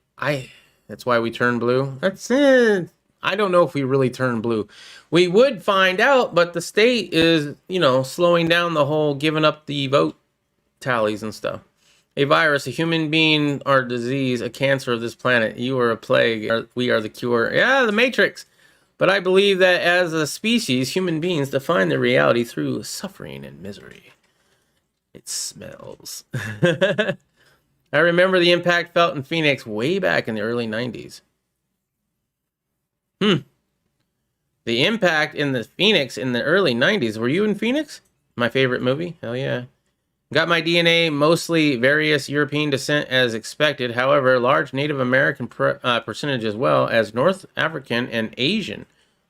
That's why we turn blue. That's it. I don't know if we really turn blue. We would find out, but the state is, slowing down the whole giving up the vote tallies and stuff. A virus, a human being, or disease, a cancer of this planet. You are a plague. We are the cure. Yeah, the Matrix. But I believe that as a species, human beings define their reality through suffering and misery. It smells. I remember the impact felt in Phoenix way back in the early 90s. The impact in the Phoenix in the early 90s. Were you in Phoenix? My favorite movie? Hell yeah. Got my DNA, mostly various European descent as expected. However, large Native American percentage as well as North African and Asian.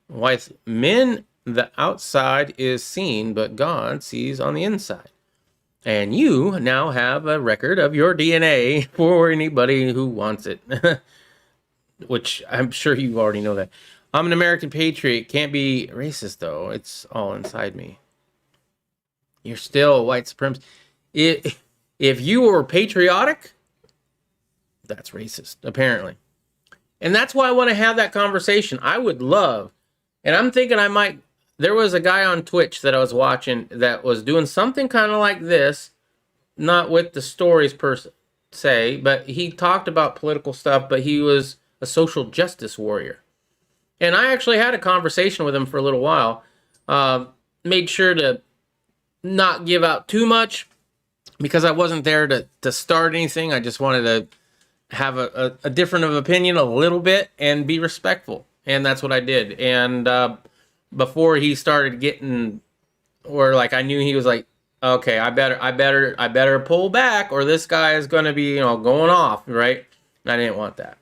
With men, the outside is seen, but God sees on the inside. And you now have a record of your DNA for anybody who wants it. Which I'm sure you already know that. I'm an American patriot. Can't be racist, though. It's all inside me. You're still a white supremacist. If you were patriotic, that's racist, apparently. And that's why I want to have that conversation. I would love, and I'm thinking I might. There was a guy on Twitch that I was watching that was doing something kind of like this, not with the stories per se, but he talked about political stuff, but he was a social justice warrior. And I actually had a conversation with him for a little while. Made sure to not give out too much because I wasn't there to start anything. I just wanted to have a different of opinion a little bit and be respectful. And that's what I did. And before he started getting, or like I knew he was like, okay, I better pull back, or this guy is going to be, going off, right? And I didn't want that.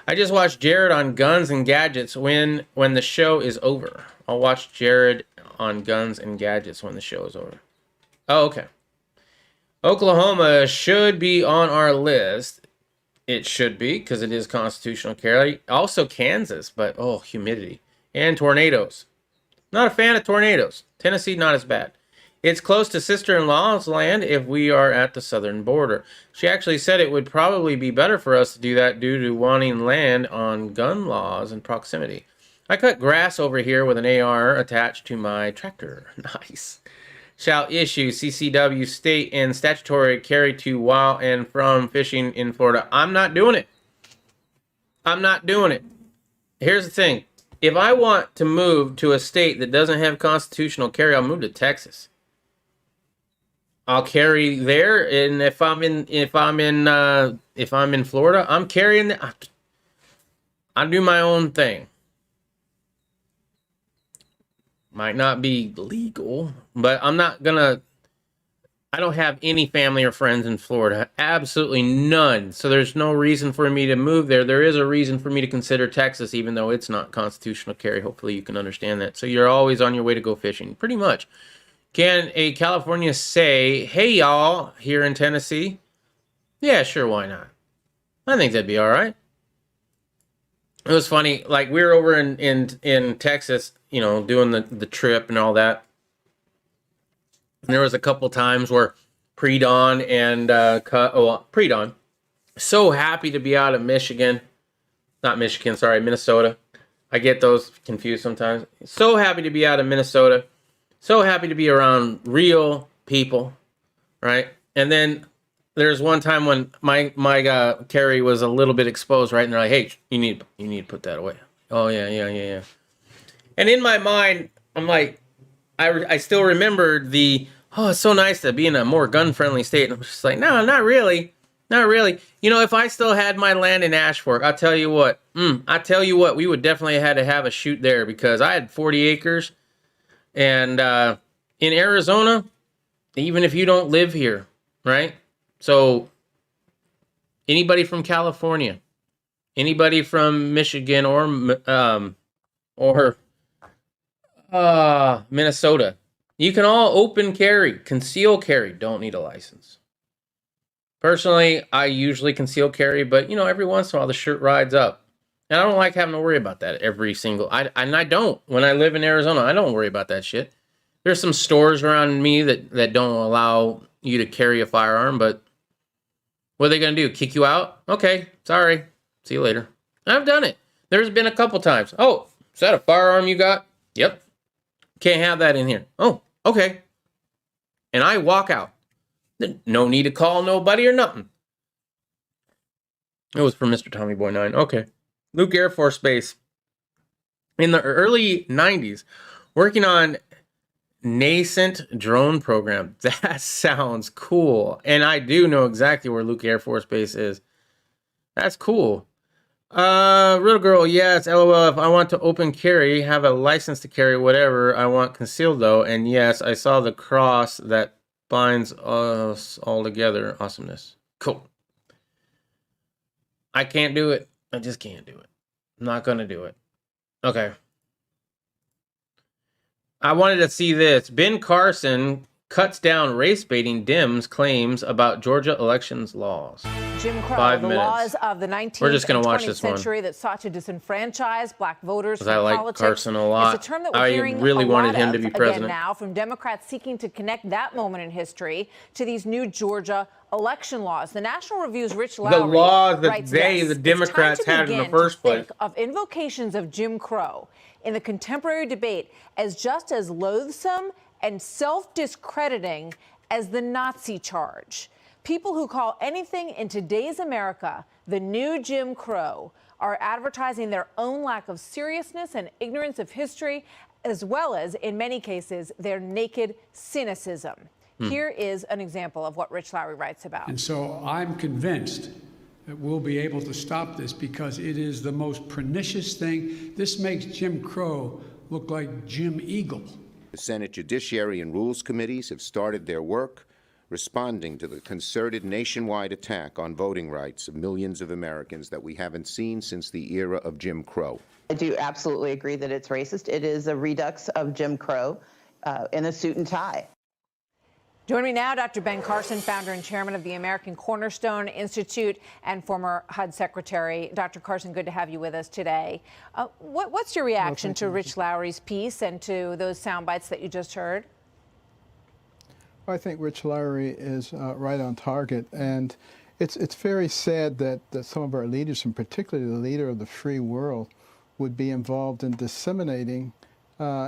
I just watched Jared on Guns and Gadgets when the show is over. I'll watch Jared on Guns and Gadgets when the show is over. Oh, okay. Oklahoma should be on our list. It should be, because it is constitutional carry. Also Kansas, but humidity. And tornadoes. Not a fan of tornadoes. Tennessee, not as bad. It's close to sister-in-law's land if we are at the southern border. She actually said it would probably be better for us to do that due to wanting land on gun laws and proximity. I cut grass over here with an AR attached to my tractor. Nice. Shall issue CCW state and statutory carry to while and from fishing in Florida. I'm not doing it. I'm not doing it. Here's the thing. If I want to move to a state that doesn't have constitutional carry, I'll move to Texas. I'll carry there, and if I'm in Florida, I'm carrying. I do my own thing. Might not be legal, but I'm not gonna. I don't have any family or friends in Florida. Absolutely none. So there's no reason for me to move there. There is a reason for me to consider Texas, even though it's not constitutional carry. Hopefully you can understand that. So you're always on your way to go fishing, pretty much. Can a California say, hey, y'all, here in Tennessee? Yeah, sure, why not? I think that'd be all right. It was funny. Like, we were over in Texas, doing the trip and all that. And there was a couple times where pre-dawn and pre-dawn, so happy to be out of Minnesota. I get those confused sometimes. So happy to be out of Minnesota. So happy to be around real people, right? And then there's one time when my carry was a little bit exposed, right? And they're like, "Hey, you need to put that away." Oh yeah. And in my mind, I'm like, I still remembered it's so nice to be in a more gun-friendly state. And I'm just like, no, not really. Not really. You know, if I still had my land in Ashfork, I tell you what, we would definitely had to have a shoot there because I had 40 acres. And in Arizona, even if you don't live here, right? So anybody from California, anybody from Michigan or Minnesota, you can all open carry, conceal carry, don't need a license. Personally, I usually conceal carry, but you know, every once in a while the shirt rides up. And I don't like having to worry about that every single, I don't. When I live in Arizona, I don't worry about that shit. There's some stores around me that don't allow you to carry a firearm, but what are they going to do? Kick you out? Okay, sorry. See you later. I've done it. There's been a couple times. Oh, is that a firearm you got? Yep. Can't have that in here. Oh, okay. And I walk out. No need to call nobody or nothing. It was from Mr. Tommy Boy 9. Okay. Luke Air Force Base. In the early 90s, working on nascent drone program. That sounds cool. And I do know exactly where Luke Air Force Base is. That's cool. Real girl, yes, LOL. If I want to open carry, have a license to carry whatever I want concealed though. And yes, I saw the cross that binds us all together. Awesomeness. Cool. I can't do it. I just can't do it. I'm not gonna do it. Okay. I wanted to see this. Ben Carson cuts down race baiting Dems claims about Georgia elections laws. Jim Crow, 5 the minutes. laws of the 19th We're just gonna and watch 20th this one. century that sought to disenfranchise black voters from I like politics. Carson a lot. It's a term that we're I hearing really a wanted lot him of, to be again president. now from Democrats seeking to connect that moment in history to these new Georgia election laws. The National Review's Rich Lowry laws that writes, they, the "It's Democrats, time to had in the begin first to think place." of invocations of Jim Crow in the contemporary debate as just as loathsome and self-discrediting as the Nazi charge. People who call anything in today's America the new Jim Crow are advertising their own lack of seriousness and ignorance of history, as well as, in many cases, their naked cynicism." Here is an example of what Rich Lowry writes about. And so I'm convinced that we'll be able to stop this because it is the most pernicious thing. This makes Jim Crow look like Jim Eagle. The Senate Judiciary and Rules Committees have started their work responding to the concerted nationwide attack on voting rights of millions of Americans that we haven't seen since the era of Jim Crow. I do absolutely agree that it's racist. It is a redux of Jim Crow in a suit and tie. Joining me now, Dr. Ben Carson, founder and chairman of the American Cornerstone Institute and former HUD secretary. Dr. Carson, good to have you with us today. What's your reaction to Rich Lowry's piece and to those sound bites that you just heard? I think Rich Lowry is right on target, and it's very sad that some of our leaders, and particularly the leader of the free world, would be involved in disseminating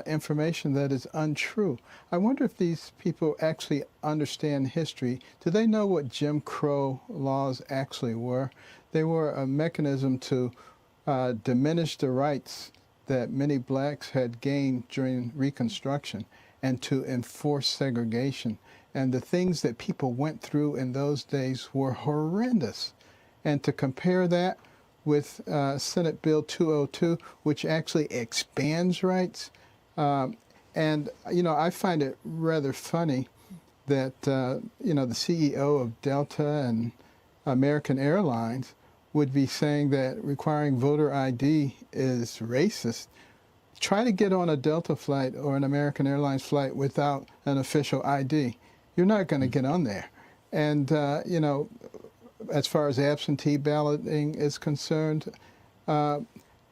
information that is untrue. I wonder if these people actually understand history. Do they know what Jim Crow laws actually were? They were a mechanism to diminish the rights that many blacks had gained during Reconstruction and to enforce segregation. And the things that people went through in those days were horrendous. And to compare that with Senate Bill 202, which actually expands rights, and, you know, I find it rather funny that, you know, the CEO of Delta and American Airlines would be saying that requiring voter ID is racist. Try to get on a Delta flight or an American Airlines flight without an official ID. You're not going to get on there. And, you know, as far as absentee balloting is concerned,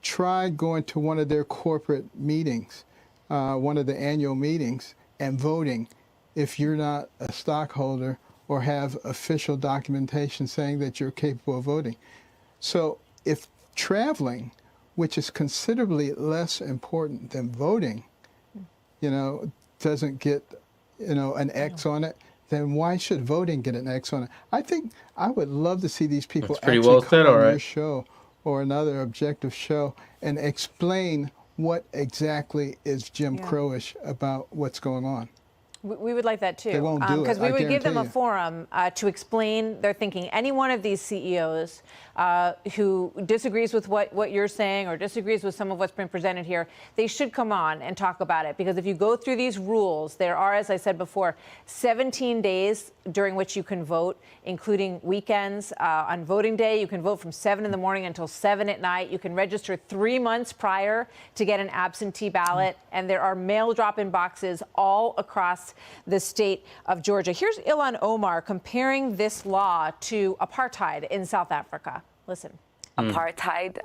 try going to one of their corporate meetings, one of the annual meetings, and voting if you're not a stockholder or have official documentation saying that you're capable of voting. So if traveling which is considerably less important than voting, doesn't get, an X on it, then why should voting get an X on it? I think I would love to see these people That's pretty actually well come said, on all your right. show or another objective show and explain what exactly is Jim Crowish about what's going on. We would like that too. They won't do it, Because we I would give them a guarantee you. forum to explain their thinking. Any one of these CEOs who disagrees with what you're saying or disagrees with some of what's been presented here, they should come on and talk about it. Because if you go through these rules, there are, as I said before, 17 days during which you can vote, including weekends. On voting day, you can vote from 7 in the morning until 7 at night. You can register 3 months prior to get an absentee ballot. And there are mail drop-in boxes all across the state of Georgia. Here's Ilhan Omar comparing this law to apartheid in South Africa. Listen. Apartheid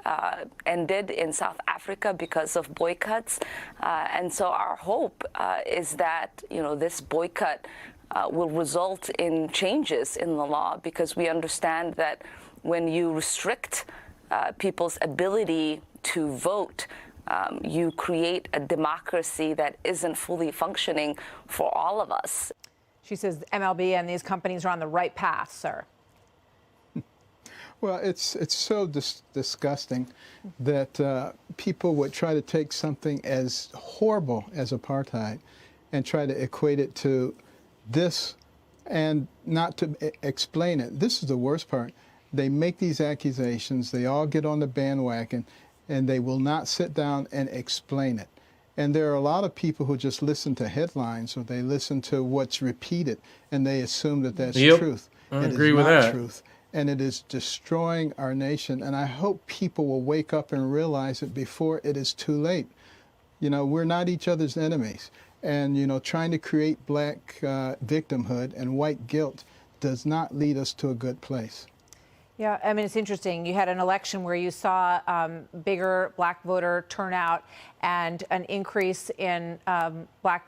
ended in South Africa because of boycotts. And so our hope is that, this boycott will result in changes in the law, because we understand that when you restrict people's ability to vote, you create a democracy that isn't fully functioning for all of us. She says MLB and these companies are on the right path, sir. Well, it's so disgusting that people would try to take something as horrible as apartheid and try to equate it to this and not to explain it. This is the worst part. They make these accusations, they all get on the bandwagon, and they will not sit down and explain it. And there are a lot of people who just listen to headlines or they listen to what's repeated and they assume that that's truth. I It agree is with not that. truth. And it is destroying our nation. And I hope people will wake up and realize it before it is too late. We're not each other's enemies. And, trying to create black victimhood and white guilt does not lead us to a good place. Yeah, I mean, it's interesting. You had an election where you saw bigger black voter turnout and an increase in black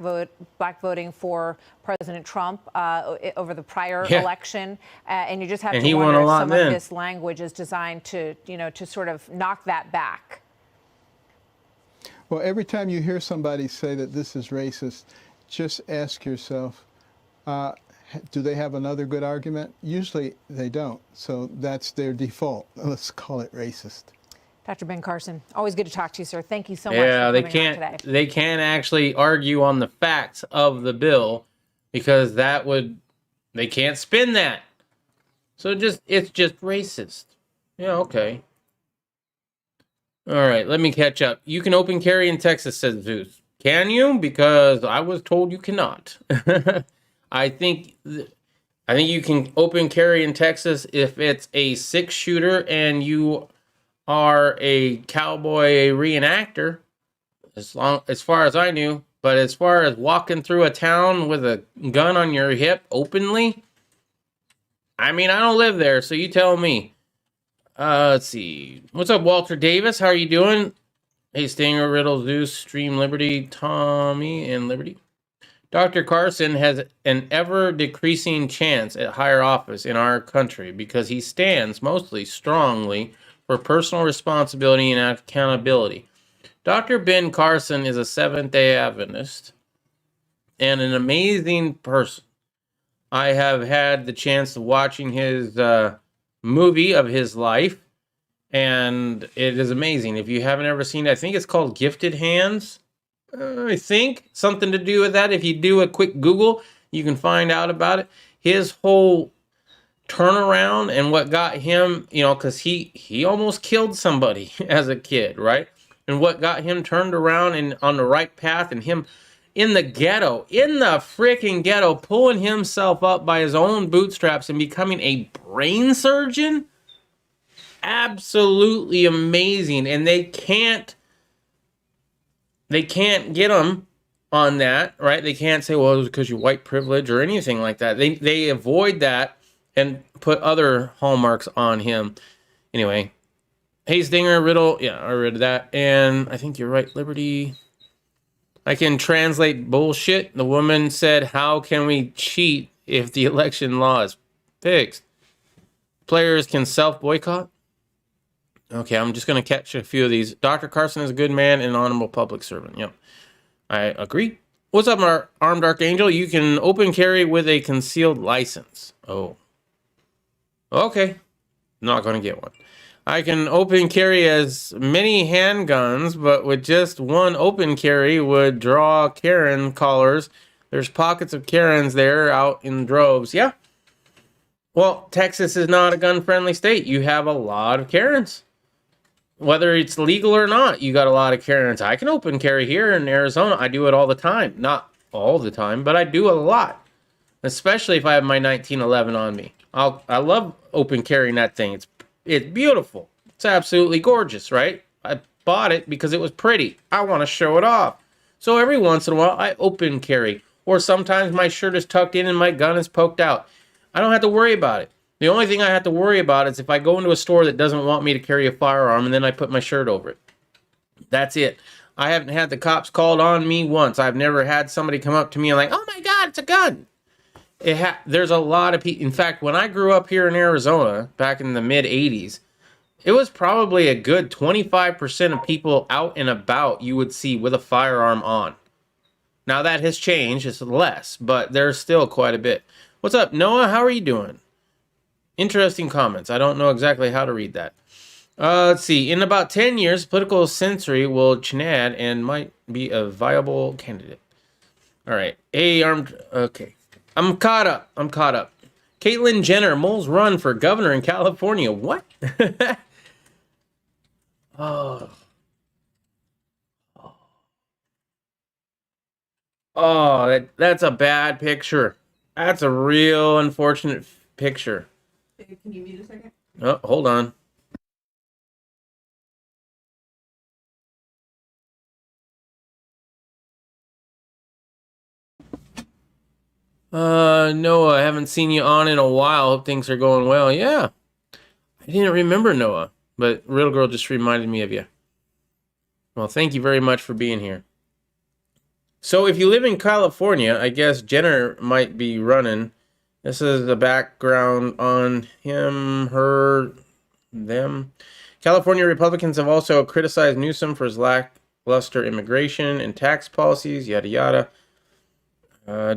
voting for President Trump over the prior election. And you just have to wonder if some of this language is designed to, to sort of knock that back. Well, every time you hear somebody say that this is racist, just ask yourself, do they have another good argument? Usually they don't. So that's their default. Let's call it racist. Dr. Ben Carson, always good to talk to you, sir. Thank you so much for coming on today. They can't actually argue on the facts of the bill because they can't spin that. So it's just racist. Yeah, okay. All right, let me catch up. You can open carry in Texas, says Zeus. Can you? Because I was told you cannot. I think you can open carry in Texas if it's a 6-shooter and you are a cowboy reenactor, as far as I knew. But as far as walking through a town with a gun on your hip openly, I mean, I don't live there, so you tell me. Let's see. What's up, Walter Davis? How are you doing? Hey, Stinger, Riddle, Zeus, Stream Liberty, Tommy, and Liberty. Dr. Carson has an ever-decreasing chance at higher office in our country because he stands mostly strongly for personal responsibility and accountability. Dr. Ben Carson is a Seventh-day Adventist and an amazing person. I have had the chance of watching his movie of his life, and it is amazing. If you haven't ever seen it, I think it's called Gifted Hands. I think something to do with that. If you do a quick Google, you can find out about it. His whole turnaround and what got him, because he almost killed somebody as a kid, right? And what got him turned around and on the right path, and him in the freaking ghetto, pulling himself up by his own bootstraps and becoming a brain surgeon. Absolutely amazing. And they can't get him on that, right? They can't say, well, it was because you're white privilege or anything like that. They avoid that and put other hallmarks on him. Anyway, hey, Stinger, Riddle, yeah, I read that. And I think you're right, Liberty. I can translate bullshit. The woman said, how can we cheat if the election law is fixed? Players can self-boycott. Okay, I'm just going to catch a few of these. Dr. Carson is a good man and an honorable public servant. Yep, I agree. What's up, Armed Archangel? You can open carry with a concealed license. Oh. Okay. Not going to get one. I can open carry as many handguns, but with just one open carry would draw Karen callers. There's pockets of Karens there out in droves. Yeah. Well, Texas is not a gun-friendly state. You have a lot of Karens. Whether it's legal or not, you got a lot of Karens. I can open carry here in Arizona. I do it all the time. Not all the time, but I do a lot. Especially if I have my 1911 on me. I love open carrying that thing. It's beautiful. It's absolutely gorgeous, right? I bought it because it was pretty. I want to show it off. So every once in a while, I open carry. Or sometimes my shirt is tucked in and my gun is poked out. I don't have to worry about it. The only thing I have to worry about is if I go into a store that doesn't want me to carry a firearm and then I put my shirt over it. That's it. I haven't had the cops called on me once. I've never had somebody come up to me and like, oh my God, it's a gun. There's a lot of people. In fact, when I grew up here in Arizona back in the mid 80s, it was probably a good 25% of people out and about you would see with a firearm on. Now that has changed. It's less, but there's still quite a bit. What's up, Noah? How are you doing? Interesting comments. I don't know exactly how to read that. Let's see. In about 10 years, political century will Chinad and might be a viable candidate. All right. Okay. I'm caught up. Caitlyn Jenner, moles run for governor in California. What? Oh. Oh, that's a bad picture. That's a real unfortunate picture. Babe, can you mute a second? Oh, hold on. Noah, I haven't seen you on in a while. Hope things are going well. Yeah. I didn't remember Noah, but Real Girl just reminded me of you. Well, thank you very much for being here. So if you live in California, I guess Jenner might be running. This is the background on him, her, them. California Republicans have also criticized Newsom for his lackluster immigration and tax policies, yada yada.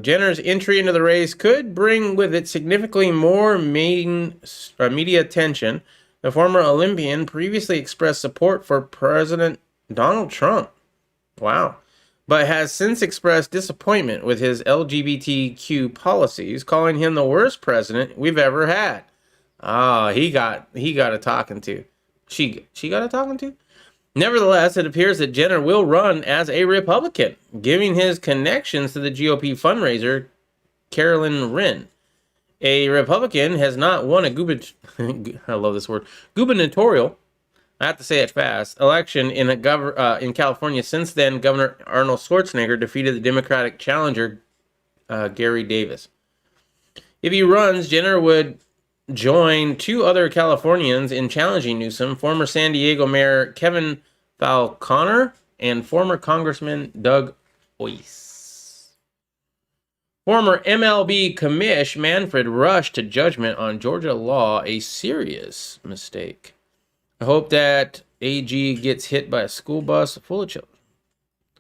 Jenner's entry into the race could bring with it significantly more media attention. The former Olympian previously expressed support for President Donald Trump. Wow. But has since expressed disappointment with his LGBTQ policies, calling him the worst president we've ever had. He got a talking to. She got a talking to? Nevertheless, it appears that Jenner will run as a Republican, giving his connections to the GOP fundraiser, Carolyn Wren. A Republican has not won a I love this word, gubernatorial, I have to say it fast, election in California. Since then, Governor Arnold Schwarzenegger defeated the Democratic challenger, Gary Davis. If he runs, Jenner would join two other Californians in challenging Newsom, former San Diego Mayor Kevin Falconer and former Congressman Doug Ois. Former MLB commish Manfred rushed to judgment on Georgia law, a serious mistake. I hope that AG gets hit by a school bus full of children.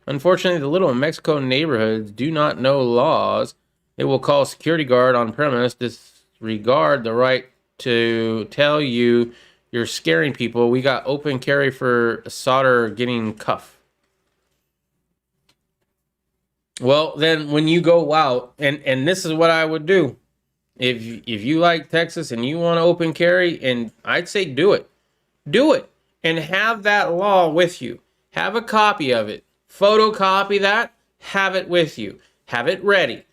Unfortunately, the Little Mexico neighborhoods do not know laws. It will call security guard on premise, disregard the right to tell you you're scaring people. We got open carry for solder getting cuffed. Well, then when you go out, and this is what I would do. If you like Texas and you want to open carry, and I'd say do it. Do it. And have that law with you. Have a copy of it. Photocopy that. Have it with you. Have it ready.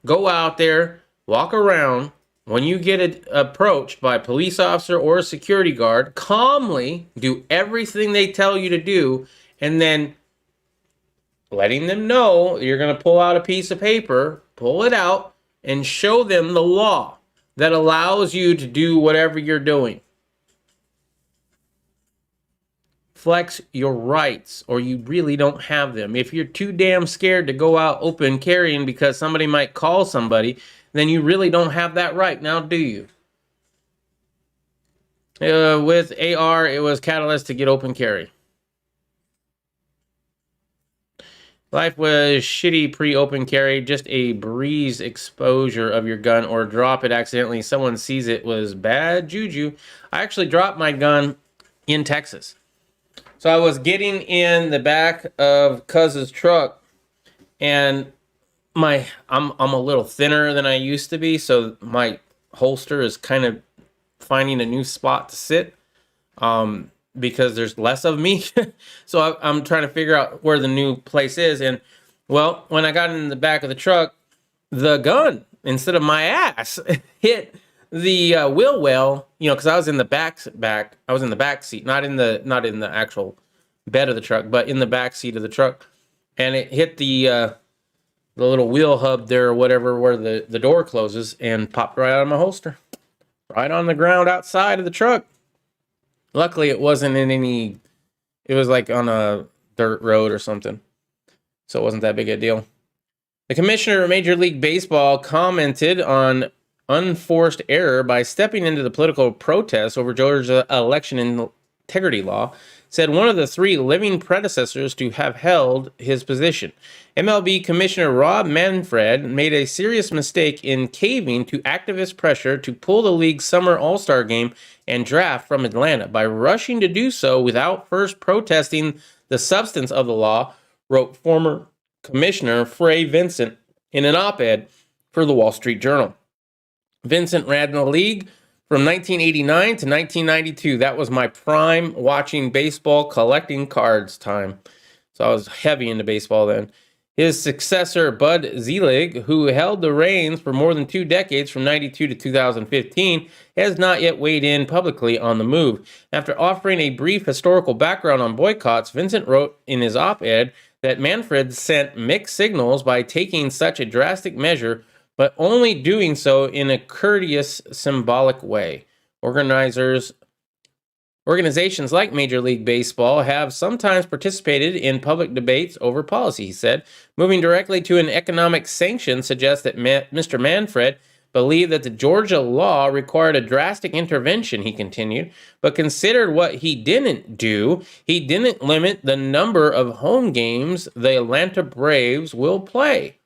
Go out there. Walk around. When you get approached by a police officer or a security guard, calmly do everything they tell you to do, and then letting them know you're going to pull out a piece of paper, pull it out, and show them the law that allows you to do whatever you're doing. Flex your rights, or you really don't have them. If you're too damn scared to go out open carrying because somebody might call somebody, then you really don't have that right. Now, do you? With AR, it was catalyst to get open carry. Life was shitty pre-open carry, just a breeze exposure of your gun or drop it accidentally. Someone sees it was bad juju. I actually dropped my gun in Texas. So I was getting in the back of Cuz's truck, and I'm a little thinner than I used to be, so my holster is kind of finding a new spot to sit. Because there's less of me. So I'm trying to figure out where the new place is. And well, when I got in the back of the truck, the gun, instead of my ass, hit the wheel well, because I was in the back. I was in the back seat, not in the actual bed of the truck, but in the back seat of the truck. And it hit the little wheel hub there or whatever, where the door closes, and popped right out of my holster. Right on the ground outside of the truck. Luckily, it wasn't in any... It was like on a dirt road or something. So it wasn't that big a deal. The commissioner of Major League Baseball commented on unforced error by stepping into the political protests over Georgia's election integrity law, said one of the 3 living predecessors to have held his position. MLB Commissioner Rob Manfred made a serious mistake in caving to activist pressure to pull the league's summer All-Star game and draft from Atlanta by rushing to do so without first protesting the substance of the law, wrote former Commissioner Frey Vincent in an op-ed for the Wall Street Journal. Vincent ran the league from 1989 to 1992. That was my prime watching baseball, collecting cards time. So I was heavy into baseball then. His successor, Bud Selig, who held the reins for more than 2 decades from 92 to 2015, has not yet weighed in publicly on the move. After offering a brief historical background on boycotts, Vincent wrote in his op-ed that Manfred sent mixed signals by taking such a drastic measure, but only doing so in a courteous, symbolic way. Organizations like Major League Baseball have sometimes participated in public debates over policy, he said. Moving directly to an economic sanction suggests that Mr. Manfred believed that the Georgia law required a drastic intervention, he continued, but considered what he didn't do. He didn't limit the number of home games the Atlanta Braves will play.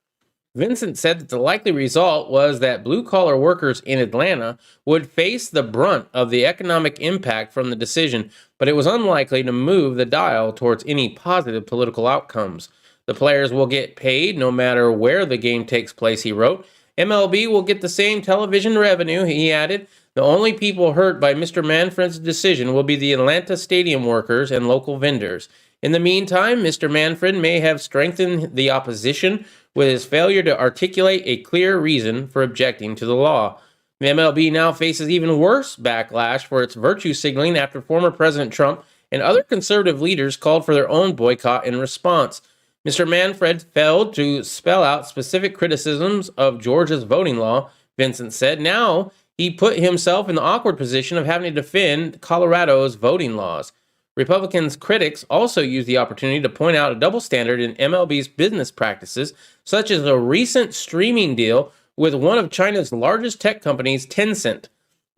Vincent said that the likely result was that blue-collar workers in Atlanta would face the brunt of the economic impact from the decision, but it was unlikely to move the dial towards any positive political outcomes. The players will get paid no matter where the game takes place, he wrote. MLB will get the same television revenue, he added. The only people hurt by Mr. Manfred's decision will be the Atlanta stadium workers and local vendors. In the meantime, Mr. Manfred may have strengthened the opposition with his failure to articulate a clear reason for objecting to the law. The MLB now faces even worse backlash for its virtue signaling after former President Trump and other conservative leaders called for their own boycott in response. Mr. Manfred failed to spell out specific criticisms of Georgia's voting law, Vincent said. Now he put himself in the awkward position of having to defend Colorado's voting laws. Republicans' critics also used the opportunity to point out a double standard in MLB's business practices, such as a recent streaming deal with one of China's largest tech companies, Tencent,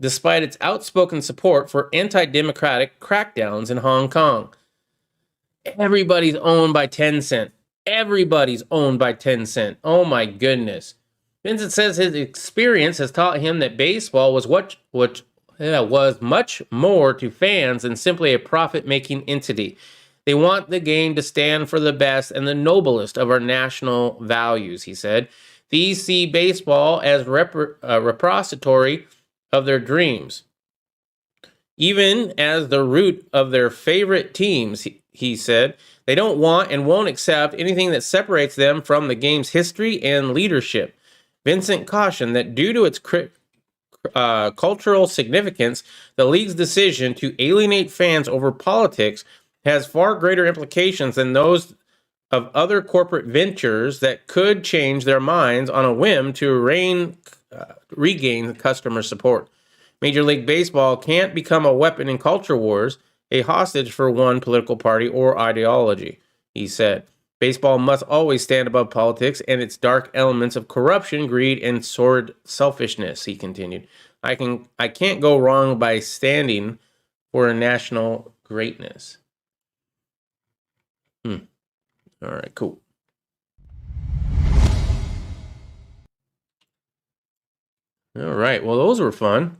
despite its outspoken support for anti-democratic crackdowns in Hong Kong. Everybody's owned by Tencent. Everybody's owned by Tencent. Oh my goodness. Vincent says his experience has taught him that baseball was was much more to fans than simply a profit-making entity. They want the game to stand for the best and the noblest of our national values, he said. These see baseball as a repository of their dreams, even as the root of their favorite teams, he said. They don't want and won't accept anything that separates them from the game's history and leadership. Vincent cautioned that due to its cultural significance, the league's decision to alienate fans over politics has far greater implications than those of other corporate ventures that could change their minds on a whim to regain customer support. Major League Baseball can't become a weapon in culture wars, a hostage for one political party or ideology, he said. Baseball must always stand above politics and its dark elements of corruption, greed, and sordid selfishness, he continued. I can't go wrong by standing for national greatness. All right, cool. All right, well, those were fun.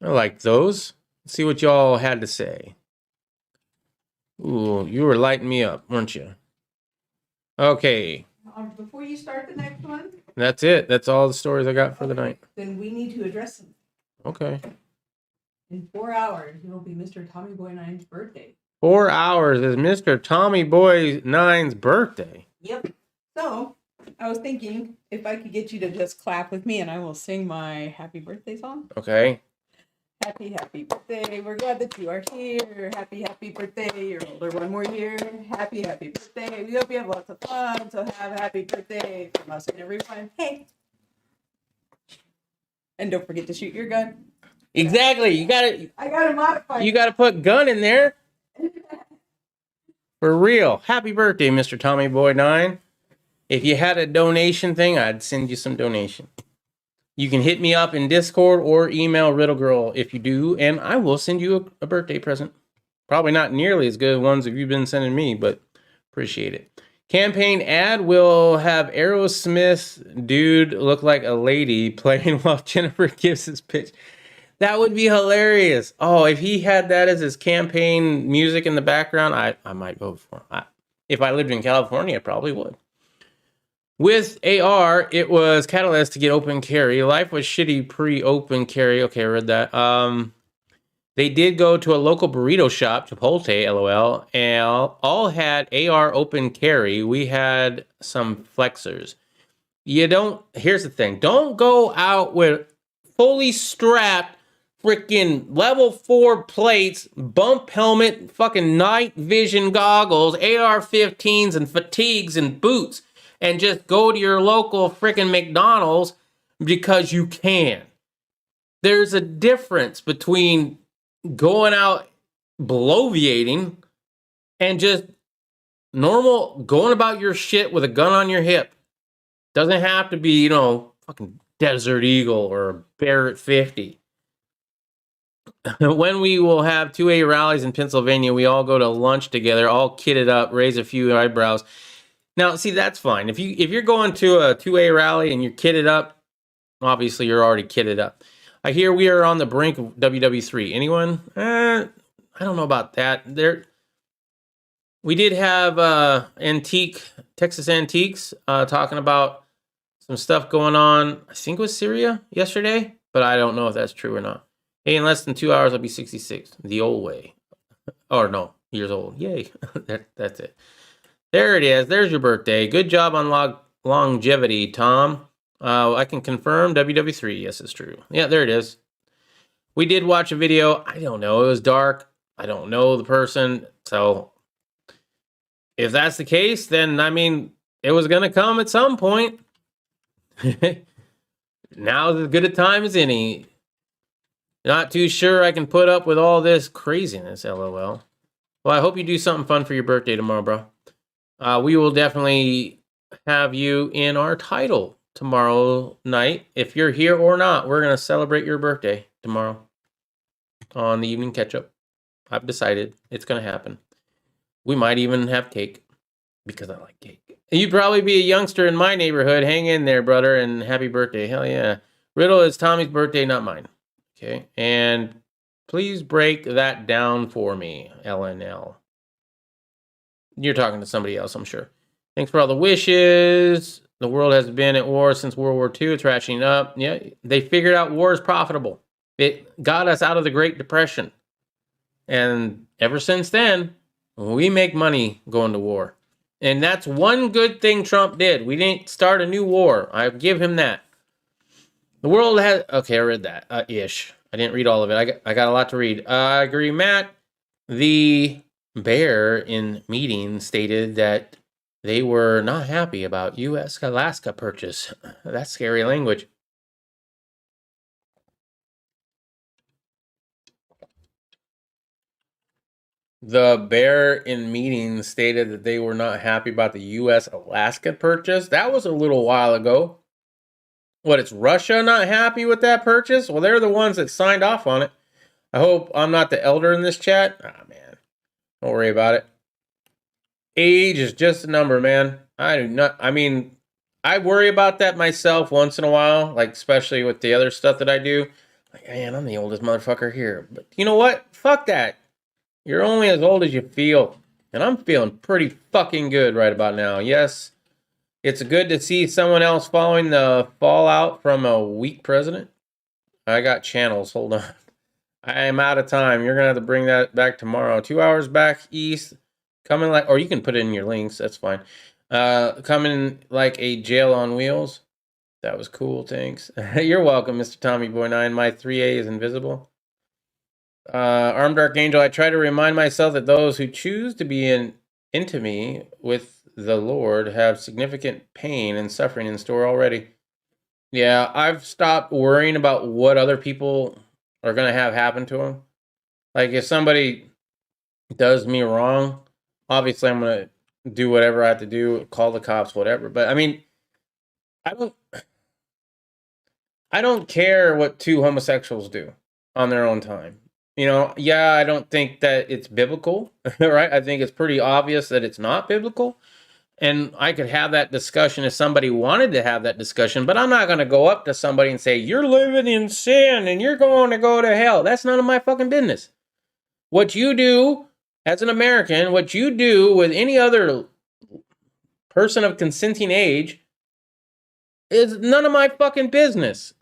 I like those. Let's see what y'all had to say. Ooh, you were lighting me up, weren't you? Okay, Before you start the next one, that's it. That's all the stories I got for the night. then we need to address them. Okay. In 4 hours, it will be Mr. Tommy Boy 9's birthday. 4 hours is Mr. Tommy Boy 9's birthday. Yep. So, I was thinking if I could get you to just clap with me and I will sing my happy birthday song. Okay. Happy, happy birthday. We're glad that you are here. Happy, happy birthday. You're older 1 more year. Happy, happy birthday. We hope you have lots of fun. So have a happy birthday from us and everyone. Hey. And don't forget to shoot your gun. Exactly. I gotta modify. You gotta put gun in there. For real. Happy birthday, Mr. Tommy Boy 9. If you had a donation thing, I'd send you some donation. You can hit me up in Discord or email Riddle Girl if you do, and I will send you a birthday present. Probably not nearly as good ones as you've been sending me, but appreciate it. Campaign ad will have Aerosmith dude look like a lady playing while Jennifer gives his pitch. That would be hilarious. Oh, if he had that as his campaign music in the background, I might vote for him. If I lived in California, I probably would. With AR, it was catalyst to get open carry. Life was shitty pre-open carry. Okay, I read that. They did go to a local burrito shop, Chipotle, LOL, and all had AR open carry. We had some flexors. Here's the thing. Don't go out with fully strapped freaking level 4 plates, bump helmet, fucking night vision goggles, AR-15s, and fatigues and boots, and just go to your local freaking McDonald's because you can. There's a difference between going out bloviating and just normal going about your shit with a gun on your hip. Doesn't have to be, fucking Desert Eagle or Barrett 50. When we will have 2A rallies in Pennsylvania, we all go to lunch together, all kitted up, raise a few eyebrows. Now, see, that's fine. If you're going to a 2A rally and you're kitted up, obviously you're already kitted up. I hear we are on the brink of WW3. Anyone? I don't know about that. We did have Texas Antiques talking about some stuff going on. I think it was Syria yesterday, but I don't know if that's true or not. Hey, in less than 2 hours, I'll be 66. The old way. Or no, years old. Yay. That's it. There it is. There's your birthday. Good job on longevity, Tom. I can confirm WW3. Yes, it's true. Yeah, there it is. We did watch a video. I don't know. It was dark. I don't know the person. So if that's the case, then, it was going to come at some point. Now's as good a time as any. Not too sure I can put up with all this craziness, LOL. Well, I hope you do something fun for your birthday tomorrow, bro. We will definitely have you in our title tomorrow night. If you're here or not, we're going to celebrate your birthday tomorrow on the evening catch-up. I've decided it's going to happen. We might even have cake because I like cake. You'd probably be a youngster in my neighborhood. Hang in there, brother, and happy birthday. Hell yeah. Riddle is Tommy's birthday, not mine. Okay, and please break that down for me, LNL. You're talking to somebody else, I'm sure. Thanks for all the wishes. The world has been at war since World War II. It's ratcheting up. Yeah, they figured out war is profitable. It got us out of the Great Depression. And ever since then, we make money going to war. And that's one good thing Trump did. We didn't start a new war. I give him that. The world has... Okay, I read that. Ish. I didn't read all of it. I got a lot to read. I agree, Matt. The bear in meeting stated that they were not happy about U.S. Alaska purchase. That's scary language. The bear in meeting stated that they were not happy about the U.S. Alaska purchase. That was a little while ago. What, it's Russia not happy with that purchase? Well, they're the ones that signed off on it. I hope I'm not the elder in this chat. Ah, man. Don't worry about it. Age is just a number, man. I worry about that myself once in a while, like especially with the other stuff that I do. Like, man, I'm the oldest motherfucker here. But you know what? Fuck that. You're only as old as you feel. And I'm feeling pretty fucking good right about now. Yes, it's good to see someone else following the fallout from a weak president. I got channels. Hold on. I am out of time. You're going to have to bring that back tomorrow. 2 hours back east. Coming like, or you can put it in your links. That's fine. Coming like a jail on wheels. That was cool. Thanks. You're welcome, Mr. Tommy Boy 9. My 3A is invisible. Armed Archangel, I try to remind myself that those who choose to be into me with the Lord have significant pain and suffering in store already. Yeah, I've stopped worrying about what other people are going to have happen to them. Like, if somebody does me wrong, obviously I'm going to do whatever I have to do, call the cops, whatever. But, I mean, I don't care what two homosexuals do on their own time. You know, yeah, I don't think that it's biblical, right? I think it's pretty obvious that it's not biblical. And I could have that discussion if somebody wanted to have that discussion, but I'm not going to go up to somebody and say, you're living in sin and you're going to go to hell. That's none of my fucking business. What you do as an American, what you do with any other person of consenting age is none of my fucking business.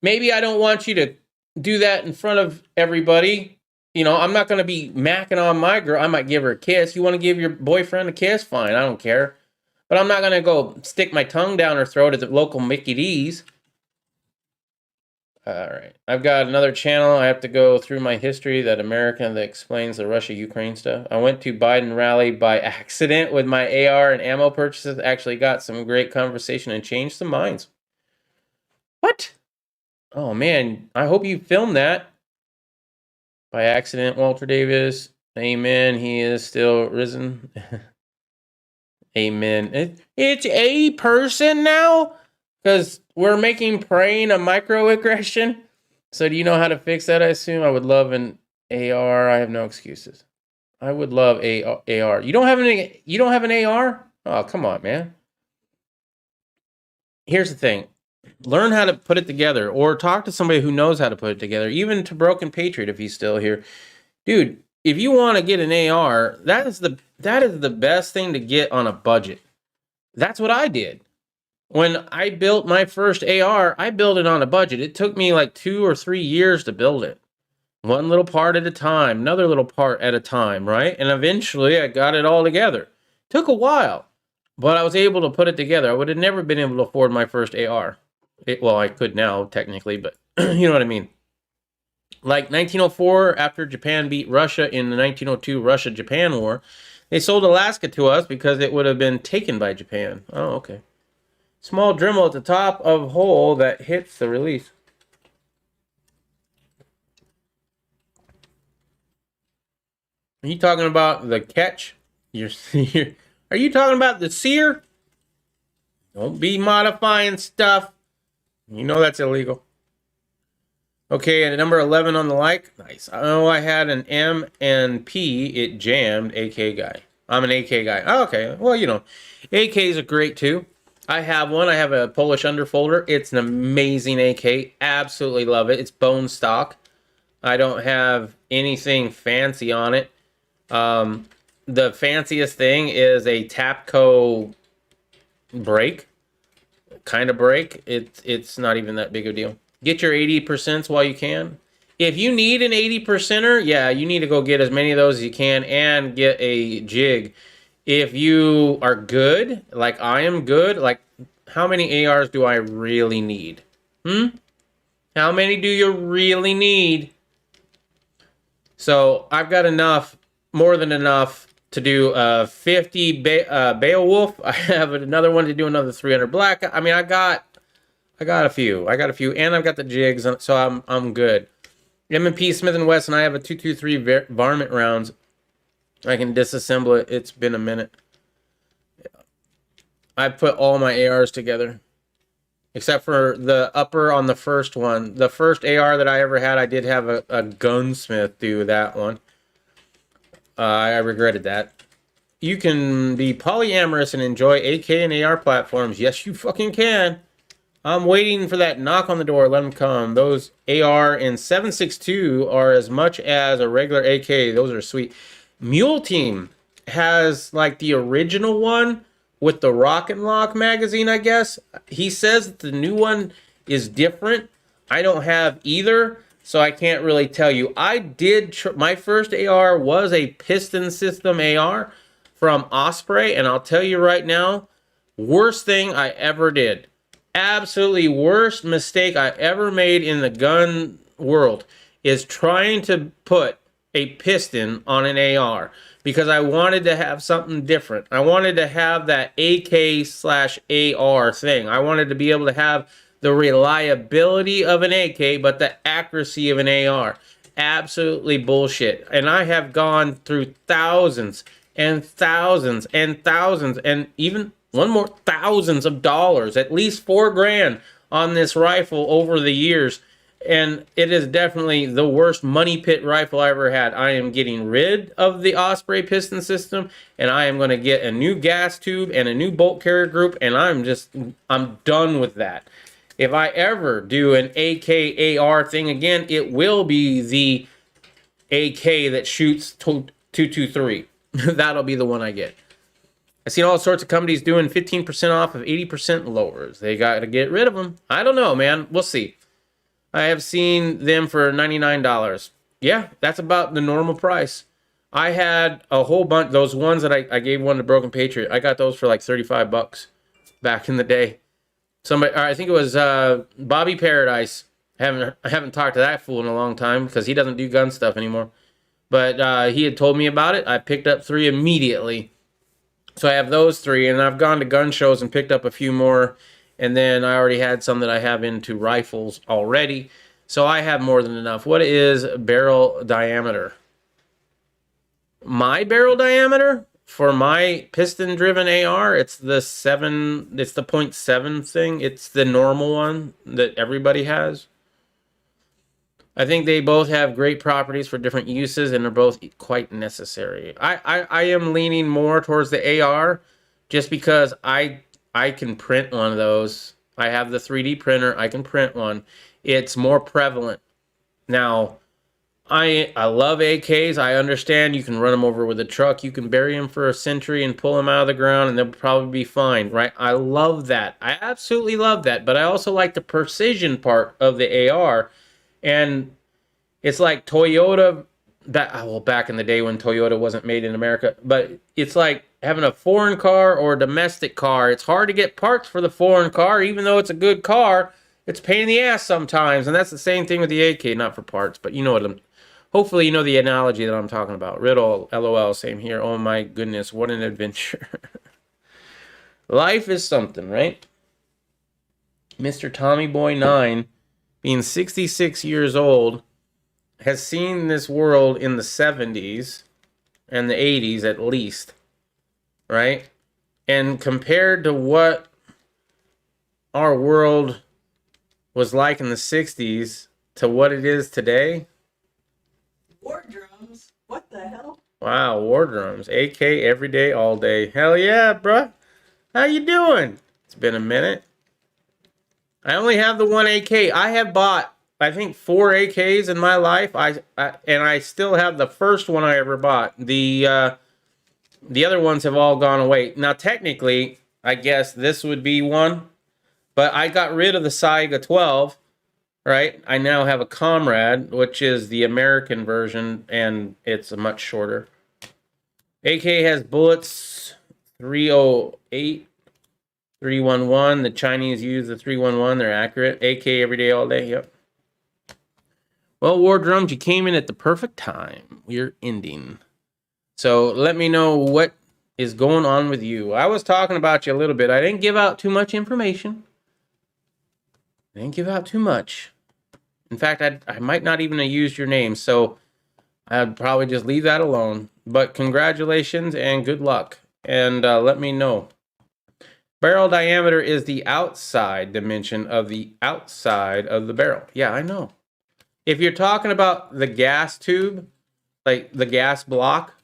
Maybe I don't want you to do that in front of everybody. You know, I'm not going to be macking on my girl. I might give her a kiss. You want to give your boyfriend a kiss? Fine, I don't care. But I'm not going to go stick my tongue down her throat at the local Mickey D's. All right. I've got another channel. I have to go through my history, that American that explains the Russia-Ukraine stuff. I went to Biden rally by accident with my AR and ammo purchases. Actually got some great conversation and changed some minds. What? Oh, man. I hope you filmed that. By accident, Walter Davis. Amen. He is still risen. Amen. It's a person now? Because we're making praying a microaggression. So do you know how to fix that, I assume? I would love an AR. I have no excuses. I would love AR. You don't have an AR? Oh, come on, man. Here's the thing. Learn how to put it together, or talk to somebody who knows how to put it together, even to Broken Patriot if he's still here. Dude, if you want to get an AR, that is the best thing to get on a budget. That's what I did. When I built my first AR, I built it on a budget. It took me like 2 or 3 years to build it. One little part at a time, another little part at a time, right? And eventually I got it all together. Took a while, but I was able to put it together. I would have never been able to afford my first AR. Well, I could now, technically, but you know what I mean. Like 1904, after Japan beat Russia in the 1902 Russia-Japan War, they sold Alaska to us because it would have been taken by Japan. Oh, okay. Small Dremel at the top of hole that hits the release. Are you talking about the catch? Are you talking about the sear? Don't be modifying stuff. You know that's illegal. Okay, and number 11 on the like. Nice. Oh, I had an M and P. It jammed. AK guy. I'm an AK guy. Oh, okay. Well, you know, AKs are great too. I have one. I have a Polish underfolder. It's an amazing AK. Absolutely love it. It's bone stock. I don't have anything fancy on it. The fanciest thing is a Tapco brake. Kind of break. It's not even that big of a deal. Get your 80% while you can. If you need an 80%er, yeah, you need to go get as many of those as you can and get a jig. If you are good, like I am good, like how many ARs do I really need? How many do you really need? So I've got enough, more than enough, to do 50 Beowulf. I have another one to do another 300 black. I mean, I got a few, and I've got the jigs, so I'm good. M&P Smith & Wesson, I have a 223 varmint rounds. I can disassemble it. It's been a minute. I put all my ARs together. except for the upper on the first one. The first AR that I ever had, I did have a gunsmith do that one. I regretted that. You can be polyamorous and enjoy AK and AR platforms. Yes, you fucking can. I'm waiting for that knock on the door. Let them come. Those AR and 7.62 are as much as a regular AK. Those are sweet. Mule Team has like the original one with the Rock and Lock magazine, I guess. He says that the new one is different. I don't have either, so I can't really tell you. I did, my first AR was a piston system AR from Osprey, and I'll tell you right now, worst thing I ever did. Absolutely worst mistake I ever made in the gun world is trying to put a piston on an AR because I wanted to have something different. I wanted to have that AK/AR thing. I wanted to be able to have the reliability of an AK, but the accuracy of an AR. Absolutely bullshit. And I have gone through thousands and thousands and thousands and even one more thousands of dollars, at least $4,000 on this rifle over the years. And it is definitely the worst money pit rifle I ever had. I am getting rid of the Osprey piston system, and I am going to get a new gas tube and a new bolt carrier group, and I'm done with that. If I ever do an AK/AR thing again, it will be the AK that shoots 223. That'll be the one I get. I've seen all sorts of companies doing 15% off of 80% lowers. They got to get rid of them. I don't know, man. We'll see. I have seen them for $99. Yeah, that's about the normal price. I had a whole bunch. Those ones that I gave one to Broken Patriot, I got those for like $35 back in the day. Somebody, I think it was Bobby Paradise. I haven't talked to that fool in a long time because he doesn't do gun stuff anymore. But he had told me about it. I picked up 3 immediately. So I have those 3, and I've gone to gun shows and picked up a few more. And then I already had some that I have into rifles already. So I have more than enough. What is barrel diameter? My barrel diameter for my piston-driven AR, it's the 0.7 thing. It's the normal one that everybody has. I think they both have great properties for different uses, and they're both quite necessary. I am leaning more towards the AR just because I can print one of those. I have the 3D printer. I can print one. It's more prevalent. Now, I love AKs. I understand you can run them over with a truck. You can bury them for a century and pull them out of the ground, and they'll probably be fine, right? I love that. I absolutely love that. But I also like the precision part of the AR. And it's like Toyota, back in the day when Toyota wasn't made in America, but it's like having a foreign car or a domestic car. It's hard to get parts for the foreign car, even though it's a good car. It's a pain in the ass sometimes, and that's the same thing with the AK, not for parts, but you know what hopefully you know the analogy that I'm talking about. Riddle, LOL, same here. Oh my goodness, what an adventure. Life is something, right? Mr. Tommy Boy 9, being 66 years old, has seen this world in the 70s and the 80s at least, right? And compared to what our world was like in the 60s to what it is today. War drums? What the hell? Wow, war drums. AK every day, all day. Hell yeah, bruh. How you doing? It's been a minute. I only have the one AK. I have bought, I think, 4 AKs in my life. And I still have the first one I ever bought. The other ones have all gone away. Now, technically, I guess this would be one. But I got rid of the Saiga 12, right? I now have a Comrade, which is the American version, and it's a much shorter. AK has bullets 308, 311. The Chinese use the 311. They're accurate. AK every day, all day. Yep. Well, War Drums, you came in at the perfect time. We're ending. So let me know what is going on with you. I was talking about you a little bit. I didn't give out too much information. I didn't give out too much. In fact, I might not even have used your name, so I'd probably just leave that alone. But congratulations and good luck. And let me know. Barrel diameter is the outside dimension of the outside of the barrel. Yeah, I know. If you're talking about the gas tube, like the gas block,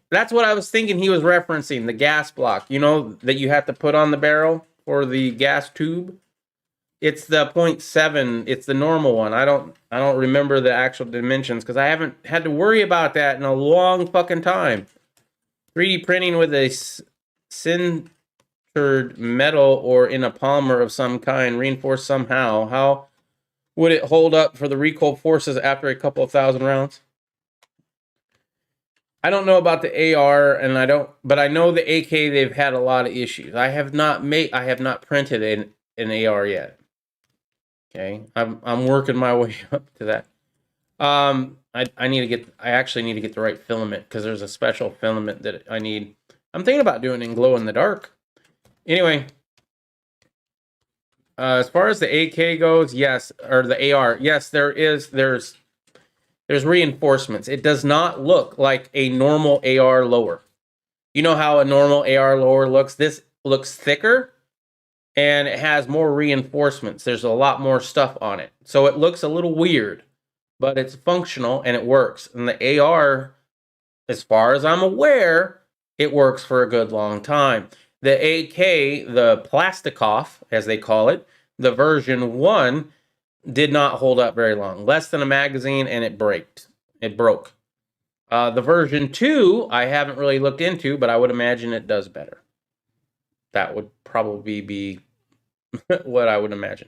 that's what I was thinking he was referencing, the gas block. You know, that you have to put on the barrel for the gas tube. It's the 0.7. It's the normal one. I don't remember the actual dimensions because I haven't had to worry about that in a long fucking time. 3D printing with a sintered metal or in a polymer of some kind, reinforced somehow. How would it hold up for the recoil forces after a couple of thousand rounds? I don't know about the AR, but I know the AK. They've had a lot of issues. I have not printed an AR yet. Okay, I'm working my way up to that. I actually need to get the right filament because there's a special filament that I need. I'm thinking about doing it in glow in the dark. Anyway, as far as the AK goes, yes, or the AR, yes, there's reinforcements. It does not look like a normal AR lower. You know how a normal AR lower looks? This looks thicker and it has more reinforcements. There's a lot more stuff on it. So it looks a little weird, but it's functional and it works. And the AR, as far as I'm aware, it works for a good long time. The AK, the Plastikov, as they call it, the version 1, did not hold up very long. Less than a magazine, and it broke. The version 2, I haven't really looked into, but I would imagine it does better. That would probably be what I would imagine.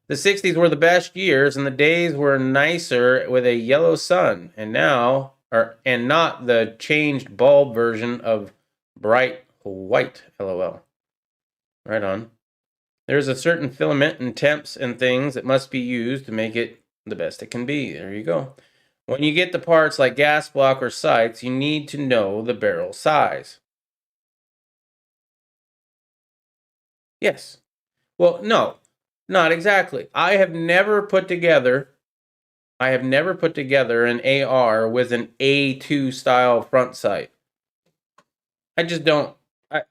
The 60s were the best years, and the days were nicer with a yellow sun, and not the changed bulb version of bright white. LOL. Right on. There's a certain filament and temps and things that must be used to make it the best it can be. There you go. When you get the parts like gas block or sights, you need to know the barrel size. Yes. Well, no, not exactly. I have never put together an AR with an A2 style front sight. I just don't.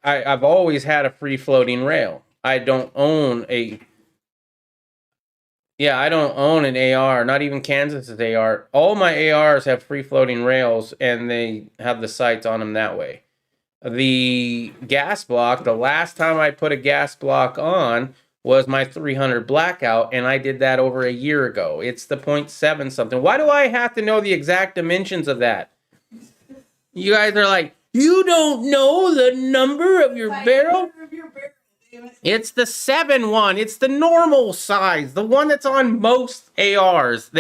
I've always had a free floating rail. I don't own an AR, not even Kansas's AR. All my ARs have free floating rails and they have the sights on them that way. The gas block, the last time I put a gas block on was my 300 Blackout, and I did that over a year ago. It's the 0.7 something. Why do I have to know the exact dimensions of that? You guys are like, you don't know the number of your barrel? It's the 7 one. It's the normal size. The one that's on most ARs.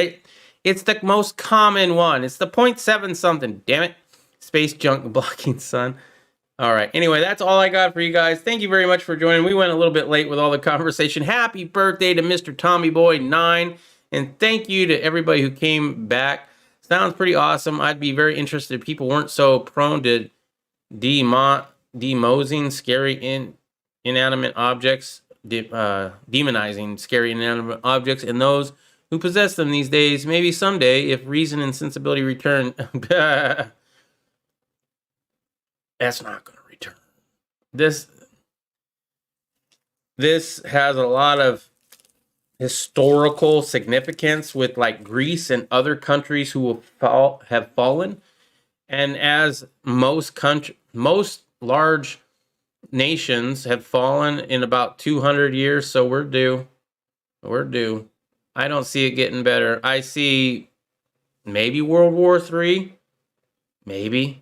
It's the most common one. It's the 0.7 something. Damn it. Space junk blocking sun. All right. Anyway, that's all I got for you guys. Thank you very much for joining. We went a little bit late with all the conversation. Happy birthday to Mr. Tommy Boy 9. And thank you to everybody who came back. Sounds pretty awesome. I'd be very interested if people weren't so prone to demonizing scary inanimate objects, demonizing scary inanimate objects, and those who possess them these days. Maybe someday, if reason and sensibility return, that's not going to return. This has a lot of historical significance with like Greece and other countries who have fallen. And as most large nations have fallen in about 200 years, so we're due. I don't see it getting better. I see maybe World War III, maybe.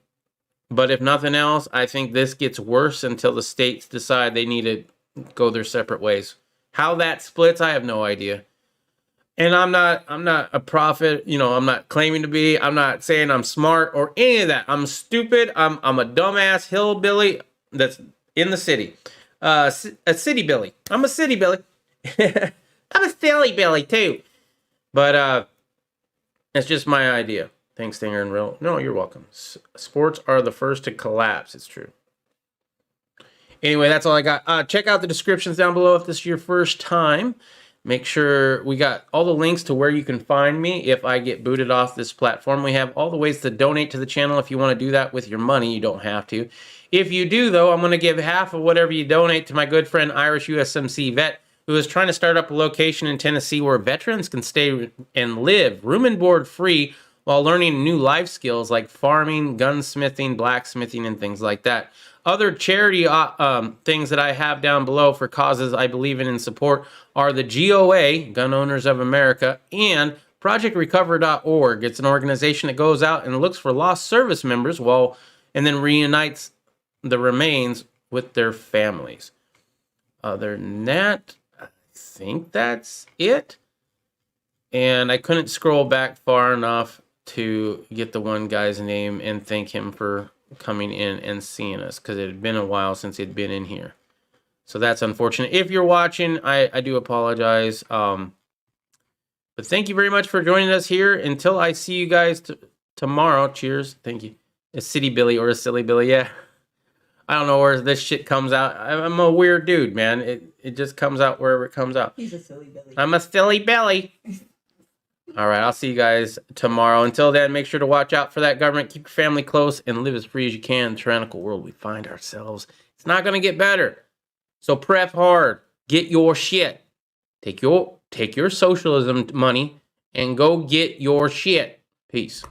But if nothing else, I think this gets worse until the states decide they need to go their separate ways. How that splits, I have no idea. And I'm not a prophet, I'm not claiming to be. I'm not saying I'm smart or any of that. I'm stupid. I'm a dumbass hillbilly that's in the city. A city billy. I'm a city billy. I'm a silly billy too. But it's just my idea. Thanks, Stinger and Real. No, you're welcome. Sports are the first to collapse. It's true. Anyway, that's all I got. Check out the descriptions down below if this is your first time. Make sure we got all the links to where you can find me if I get booted off this platform. We have all the ways to donate to the channel. If you want to do that with your money, you don't have to. If you do, though, I'm going to give half of whatever you donate to my good friend Irish USMC vet, who is trying to start up a location in Tennessee where veterans can stay and live room and board free while learning new life skills like farming, gunsmithing, blacksmithing, and things like that. Other charity things that I have down below for causes I believe in and support are the GOA, Gun Owners of America, and ProjectRecover.org. It's an organization that goes out and looks for lost service members and then reunites the remains with their families. Other than that, I think that's it. And I couldn't scroll back far enough to get the one guy's name and thank him for coming in and seeing us, because it had been a while since he'd been in here. So that's unfortunate. If you're watching, I do apologize. But thank you very much for joining us here. Until I see you guys tomorrow. Cheers. Thank you. A City Billy or a Silly Billy. Yeah. I don't know where this shit comes out. I'm a weird dude, man. It just comes out wherever it comes out. He's a silly Billy. I'm a silly Billy. All right, I'll see you guys tomorrow. Until then, make sure to watch out for that government. Keep your family close and live as free as you can in the tyrannical world we find ourselves. It's not going to get better. So prep hard. Get your shit. Take your socialism money and go get your shit. Peace.